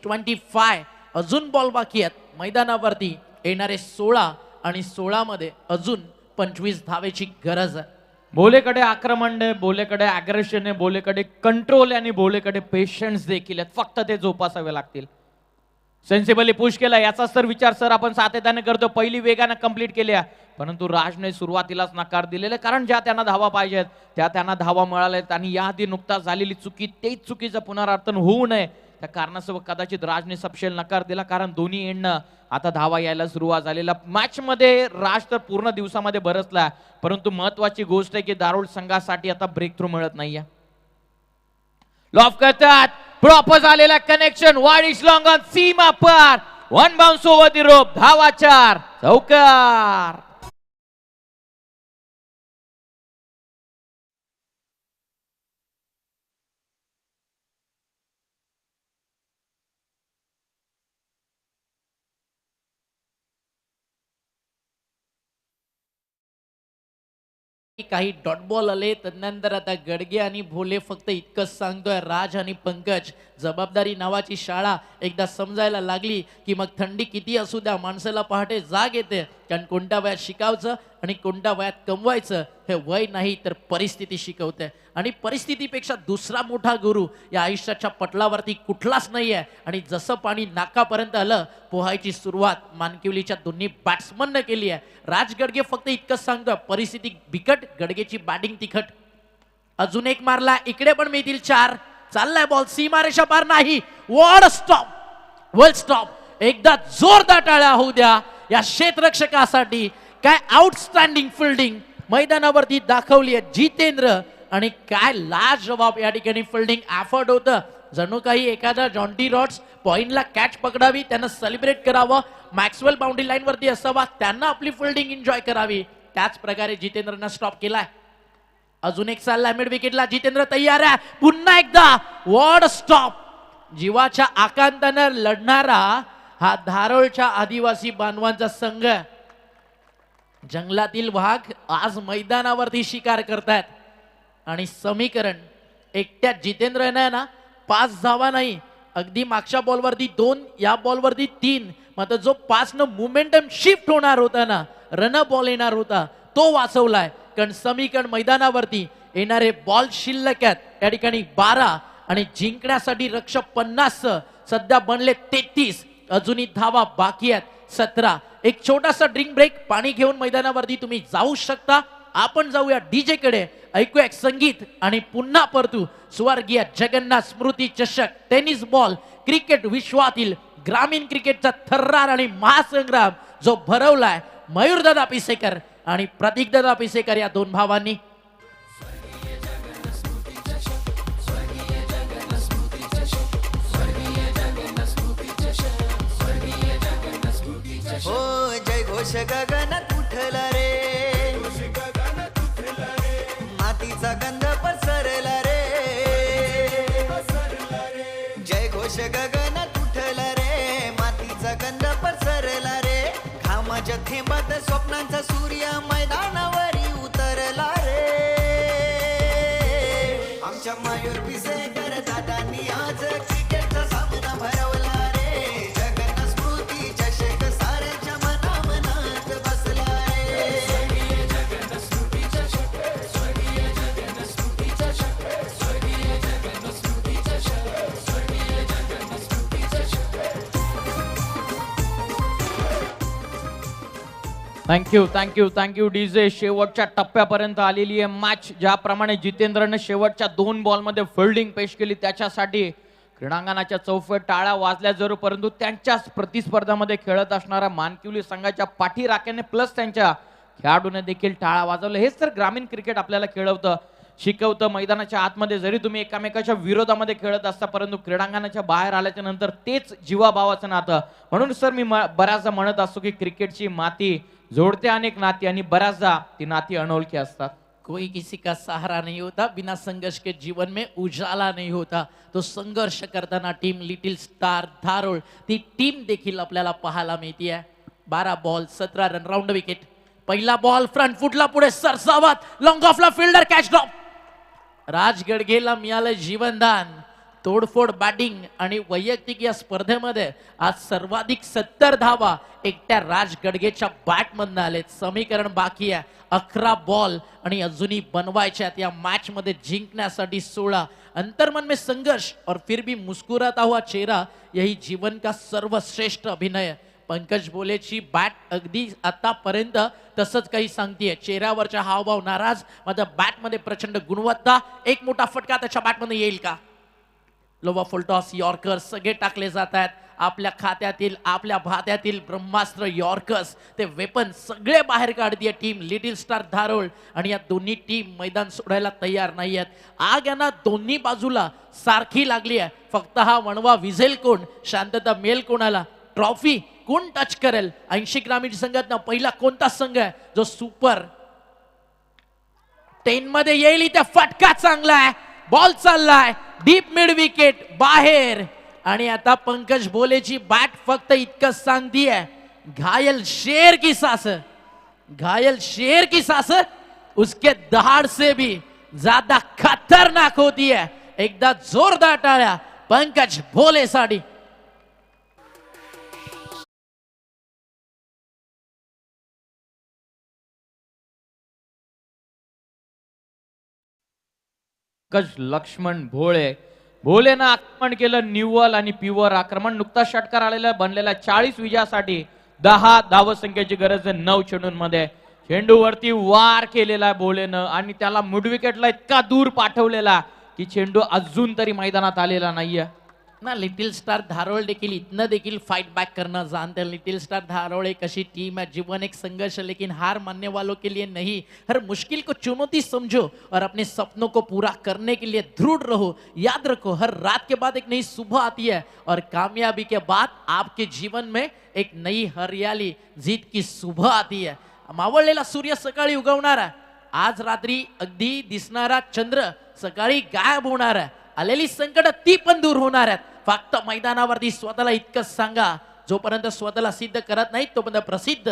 C: अजून बॉल बाकी आहेत. मैदानावरती येणारे 16 आणि 16 मध्ये अजून 25 धावेची गरज आहे.
D: भोलेकडे आक्रमण आहे, भोलेकडे अग्रेशन आहे, भोलेकडे कंट्रोल आणि भोलेकडे पेशन्स देखील आहेत. फक्त ते जोपासावे लागतील. सेन्सिबली पुश केला याचा तर विचार सर आपण सातत्याने करतो. पहिली वेगाने कंप्लीट केल्या, परंतु राजने सुरुवातीलाच नकार दिलेले, कारण ज्या त्यांना धावा पाहिजेत त्या त्यांना धावा मिळाल्यात आणि याआधी नुकताच झालेली चुकी तेच चुकीचं पुनरावर्तन होऊ नये त्या कारणासह कदाचित राजने सपशेल नकार दिला, कारण दोन्ही एंडनं आता धावा यायला सुरुवात झालेला. मॅच मध्ये राज तर पूर्ण दिवसामध्ये बरसला, परंतु महत्वाची गोष्ट आहे की दारुड संघासाठी आता ब्रेक थ्रू मिळत नाहीये. लॉफ करतात. प्रॉपर झालेला connection. Wide is long on सीमा पार. 1 बाउन्स ओव्हर दी रोप. धावा 4. चौकार.
C: काही डॉट बॉल आले. तदनंतर आता गडगे आणि भोले फक्त इतकंच सांगतोय, राज आणि पंकज जबाबदारी नावाची शाळा एकदा समजायला लागली की मग थंडी किती असू द्या माणसाला पहाटे जाग येते. कारण कोणत्या वयात शिकायचं आणि कोणत्या वयात कमवायचं हे वय नाही तर परिस्थिती शिकवते. आणि परिस्थितीपेक्षा दुसरा मोठा गुरु या आयुष्याच्या पटलावरती कुठलाच नाही आहे. आणि जसं पाणी नाकापर्यंत आलं पोहायची सुरुवात मानकिवलीच्या दोन्ही बॅट्समनने केली आहे. राज गडगे फक्त इतकंच सांगतोय, परिस्थिती बिकट, गडगेची बॅटिंग तिखट. अजून एक मारला. इकडे पण मिळतील 4. चाललाय बॉल सीमारेषा पार नाही. What stop. Well stop. एकदा जोरदार टाळ्या होऊ द्या या क्षेत्ररक्षकासाठी. काय आउटस्टँडिंग फिल्डिंग मैदानावरती दाखवली आहे जितेंद्र आणि काय लाजवाब या ठिकाणी फिल्डिंग एफर्ट होतं. जणू काही एखादा जॉन्टी रॉड्स पॉइंटला कॅच पकडावी, त्यांना सेलिब्रेट करावं, मॅक्सवेल बाउंड्री लाईन वरती असावा, त्यांना आपली फिल्डिंग एन्जॉय करावी. त्याच प्रकारे जितेंद्रनं स्टॉप केलाय. अजून एक चाललाय मिड विकेटला, जितेंद्र तयार आहे. पुन्हा एकदा वॉर्ड स्टॉप. जीवाच्या आकांतानं लढणारा हा धारोळच्या आदिवासी बांधवांचा संघ. जंगलातील वाघ आज मैदानावरती शिकार करतायत आणि समीकरण एकट्या जितेंद्रने ना 5 धावा नाही, अगदी मागच्या बॉलवरती 2, या बॉलवरती 3, मात्र जो 5 न मोमेंटम शिफ्ट होणार होता ना, रन बॉल येणार होता, तो वाचवलाय. कारण समीकरण मैदानावरती येणारे बॉल शिल्लक आहेत या ठिकाणी 12 आणि जिंकण्यासाठी रक्षक 50, सध्या बनले 33, अजूनही धावा बाकी आहेत 17. एक छोटासा ड्रिंक ब्रेक, पाणी घेऊन मैदानावरती तुम्ही जाऊ शकता. आपण जाऊया डीजे कडे, ऐकूया एक संगीत आणि पुन्हा परतू स्वर्गीय जगन्नाथ स्मृती चषक टेनिस बॉल क्रिकेट विश्वातील ग्रामीण क्रिकेटचा थर्रार आणि महासंग्राम जो भरवलाय मयूरदादा पिसेकर आणि प्रतीकदादा पिसेकर या 2 भावांनी.
L: हो जय घोष गगनात उठला रे, मातीचा गंध पसरला रे. जय घोष गगनात उठला रे, मातीचा गंध पसरला रे. घामाच्या थेंबात स्वप्नांचा सूर्य मैदानावरी उतरला रे. आमच्या मयूर पिसेकर दादांनी आज क्रिकेटचा सामना भरवला रे. जगन्नाथ स्मृती चषक साऱ्याच्या मनामनात बसला रे. स्वर्गीय जगन्नाथ स्मृती चषक, स्वर्गीय जगन्नाथ स्मृती चषक, स्वर्गीय जगन्नाथ स्मृती चषक, स्वर्गीय जगन्नाथ स्मृती चषक.
D: Thank you DJ. शेवटच्या टप्प्यापर्यंत आलेली आहे मॅच. ज्याप्रमाणे जितेंद्रने शेवटच्या 2 बॉलमध्ये फिल्डिंग पेश केली, त्याच्यासाठी क्रीडांगणाच्या चौफेत टाळ्या वाजल्या जरूर, परंतु त्यांच्याच प्रतिस्पर्धामध्ये खेळत असणाऱ्या मानकिवली संघाच्या पाठीराख्याने प्लस त्यांच्या खेळाडूने देखील टाळ्या वाजवल्या. हेच तर ग्रामीण क्रिकेट आपल्याला खेळवतं, शिकवतं. मैदानाच्या आतमध्ये जरी तुम्ही एकामेकाच्या विरोधामध्ये खेळत असता, परंतु क्रीडांगणाच्या बाहेर आल्याच्या नंतर तेच जीवाभावाचं नातं. म्हणून सर मी बऱ्याचदा म्हणत असतो की क्रिकेटची माती जोडते अनेक नाती आणि बऱ्याचदा ती नाती अनोळखी असतात.
C: कोई किसी का सहारा नहीं होता, बिना संघर्ष के जीवन में उजाला नहीं होता. तो संघर्ष करताना टीम लिटिल स्टार धारोळ ती टीम देखील आपल्याला पाहायला मिळते. 12 बॉल 17 रन, राऊंड विकेट. पहिला बॉल फ्रंट फुटला पुढे सरसावत, लॉंग ऑफला फिल्डर कॅच ड्रॉप. राज गडगेला मिळालं जीवनदान. तोडफोड बॅटिंग आणि वैयक्तिक या स्पर्धेमध्ये आज सर्वाधिक 70 धावा एकट्या राज गडगेच्या बॅटमधनं आलेत. समीकरण बाकी आहे, 11 बॉल आणि अजूनही बनवायच्यात या मॅच मध्ये जिंकण्यासाठी 16. अंतर्मन में संघर्ष और फिर भी मुस्कुराता हुआ चेहरा, यही जीवन का सर्वश्रेष्ठ अभिनय. पंकज बोलेची बॅट अगदी आतापर्यंत तसंच काही सांगतेय. चेहऱ्यावरच्या हावभाव नाराज, मात्र बॅटमध्ये प्रचंड गुणवत्ता. एक मोठा फटका त्याच्या बॅटमध्ये येईल का? लोवा फुलटॉस यॉर्कर्स सगळे टाकले जात आहेत. आपल्या खात्यातील आपल्या भात्यातील ब्रह्मास्त्र यॉर्कर्स ते वेपन सगळे बाहेर काढतीये टीम लिटिल स्टार धारोळ. आणि या दोन्ही टीम मैदान सोडायला तयार नाही आहेत. आग यांना दोन्ही बाजूला सारखी लागली आहे. फक्त हा वणवा विझेल कोण, शांतता मिळेल कोणाला, ट्रॉफी कोण टच करेल? 80 ग्रामीण संघात पहिला कोणता संघ आहे जो सुपर 10 मध्ये येईल? इथे फटका चांगला आहे, बॉल चाललाय डीप मिड विकेट बाहेर. आणि आता पंकज बोलेची बॅट फक्त इतकंच सांगतीये, घायल शेर की सांस, घायल शेर की सांस उसके दहाड़ से भी ज्यादा खतरनाक होती है. एकदा जोरदार टाळ्या पंकज भोलेसाठी.
D: लक्ष्मण भोलेनं आक्रमण केलं, निव्वल आणि प्युअर आक्रमण. नुकताच षटकार आलेला बनलेला 40 विजयासाठी 10 धावसंख्येची गरज आहे 9 चेंडूंमध्ये. चेंडूवरती वार केलेला भोलेनं आणि त्याला मिड विकेटला इतका दूर पाठवलेला की चेंडू अजून तरी मैदानात आलेला नाहीये.
C: ना लिटिल स्टार धारोळ देखील इतना देखील फाइट बैक करना जानते हैं। लिटिल स्टार धारोळ एक ऐसी टीम है, जीवन एक संघर्ष है, लेकिन हार मानने वालों के लिए नहीं। हर मुश्किल को चुनौती समझो और अपने सपनों को पूरा करने के लिए दृढ़ रहो। याद रखो, हर रात के बाद एक नई सुबह आती है और कामयाबी के बाद आपके जीवन में एक नई हरियाली जीत की सुबह आती है। मावळलेला सूर्य सकाळी उगवणारा, आज रात्री अगदी दिसणारा चंद्र सकाळी गायब होणार आहे। आलेली संकट ती पण दूर होणार आहेत। फक्त मैदानावरती स्वतःला इतकंच सांगा, जोपर्यंत स्वतःला सिद्ध करत नाही तोपर्यंत प्रसिद्ध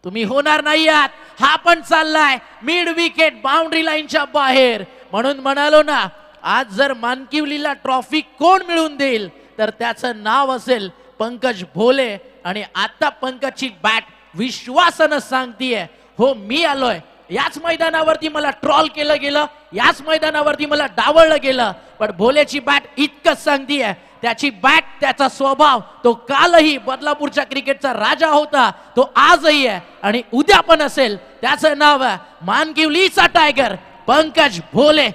C: तुम्ही होणार नाही आहात। हा पण चाललाय मिड विकेट बाउंड्री लाईनच्या बाहेर। म्हणून म्हणालो ना, आज जर मानकिवलीला ट्रॉफी कोण मिळवून देईल तर त्याचं नाव असेल पंकज भोले। आणि आता पंकजची बॅट विश्वासानं सांगतीये, हो मी आलोय। याच मैदानावरती मला ट्रॉल केलं गेलं, याच मैदानावरती मला डावळलं गेलं, पण भोलेची बॅट इतकंच सांगतीये, त्याची बॅट, त्याचा स्वभाव, तो कालही बदलापूरच्या क्रिकेटचा राजा होता, तो आजही आहे आणि उद्या पण असेल। त्याचं नाव आहे मानकिवलीचा टायगर पंकज भोले।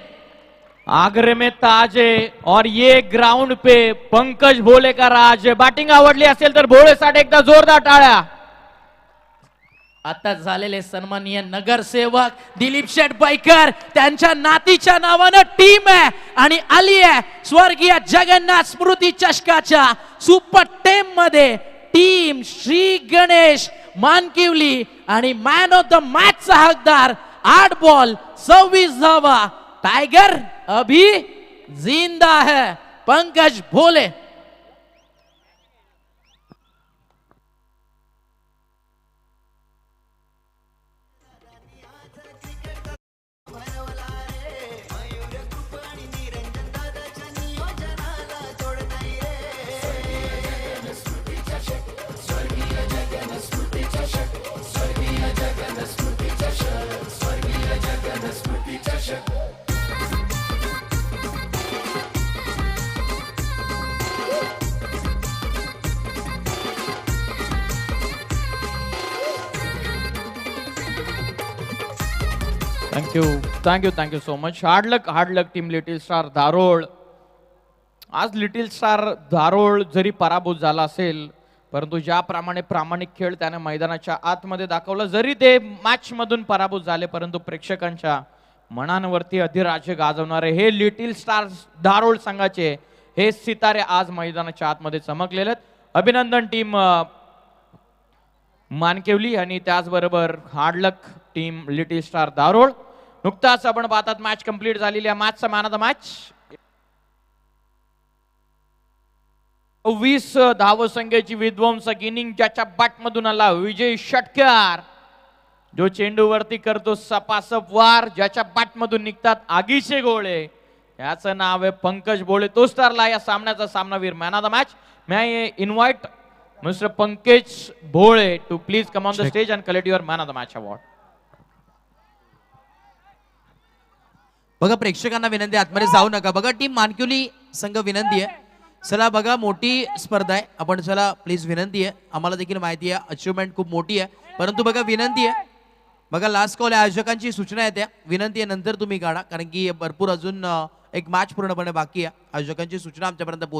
D: आगरे में ताज है और ये ग्राउंड पे पंकज भोले का राज है। बैटिंग आवडली असेल तर भोळेसाठी एकदा जोरदार टाळ्या।
C: आता झालेले सन्माननीय नगरसेवक दिलीप शेठ बैकर, त्यांच्या नातीच्या नावानं टीम आहे आणि आली आहे स्वर्गीय जगन्नाथ स्मृती चषकाच्या सुपर 10 मध्ये टीम श्री गणेश मानकिवली। आणि मॅन ऑफ द मॅचचा हकदार 8 बॉल 26 धावा, टाइगर अभी जिंदा है Pankaj Bhole.
D: Thank you so much. Hard luck team little star Dharol. आज लिटिल स्टार धारोळ जरी पराभूत झाला असेल, परंतु ज्याप्रमाणे प्रामाणिक खेळ त्याने मैदानाच्या आतमध्ये दाखवला, जरी ते मॅच मधून पराभूत झाले परंतु प्रेक्षकांच्या मनांवरती अधिराज्य गाजवणारे हे लिटिल स्टार धारोळ संघाचे हे सितारे आज मैदानाच्या आतमध्ये चमकलेले आहेत। अभिनंदन टीम मानकिवली आणि त्याचबरोबर hard luck team little star धारोळ। नुकताच आपण पाहतात मॅच कंप्लीट झालेली आहे। मॅचचा मॅन ऑफ द मॅच 20 धावसंख्येची विध्वंसक इनिंग ज्याच्या बॅटमधून आला विजय षटकार, जो चेंडूवरती करतो सपासप वार, ज्याच्या बॅटमधून निघतात आगीचे गोळे, याचं नाव आहे पंकज भोळे। तोच ठरला या सामन्याचा सामनावीर। Man of the match may I invite mister Pankaj Bhole to please come on the stage and collect your man of the match award.
G: बघा प्रेक्षकांना विनंती, आतमध्ये जाऊ नका। बघा टीम मानकिवली संघ विनंती आहे, चला बघा मोठी स्पर्धा आहे, आपण चला प्लीज विनंती आहे। आम्हाला देखील माहिती आहे अचिव्हमेंट खूप मोठी आहे, परंतु बघा विनंती आहे, बघा लास्ट कॉल आयोजकांची सूचना आहे, त्या विनंती आहे नंतर तुम्ही काढा, कारण की भरपूर अजून एक मॅच पूर्णपणे बाकी आहे। आयोजकांची सूचना आमच्यापर्यंत पोहोचली।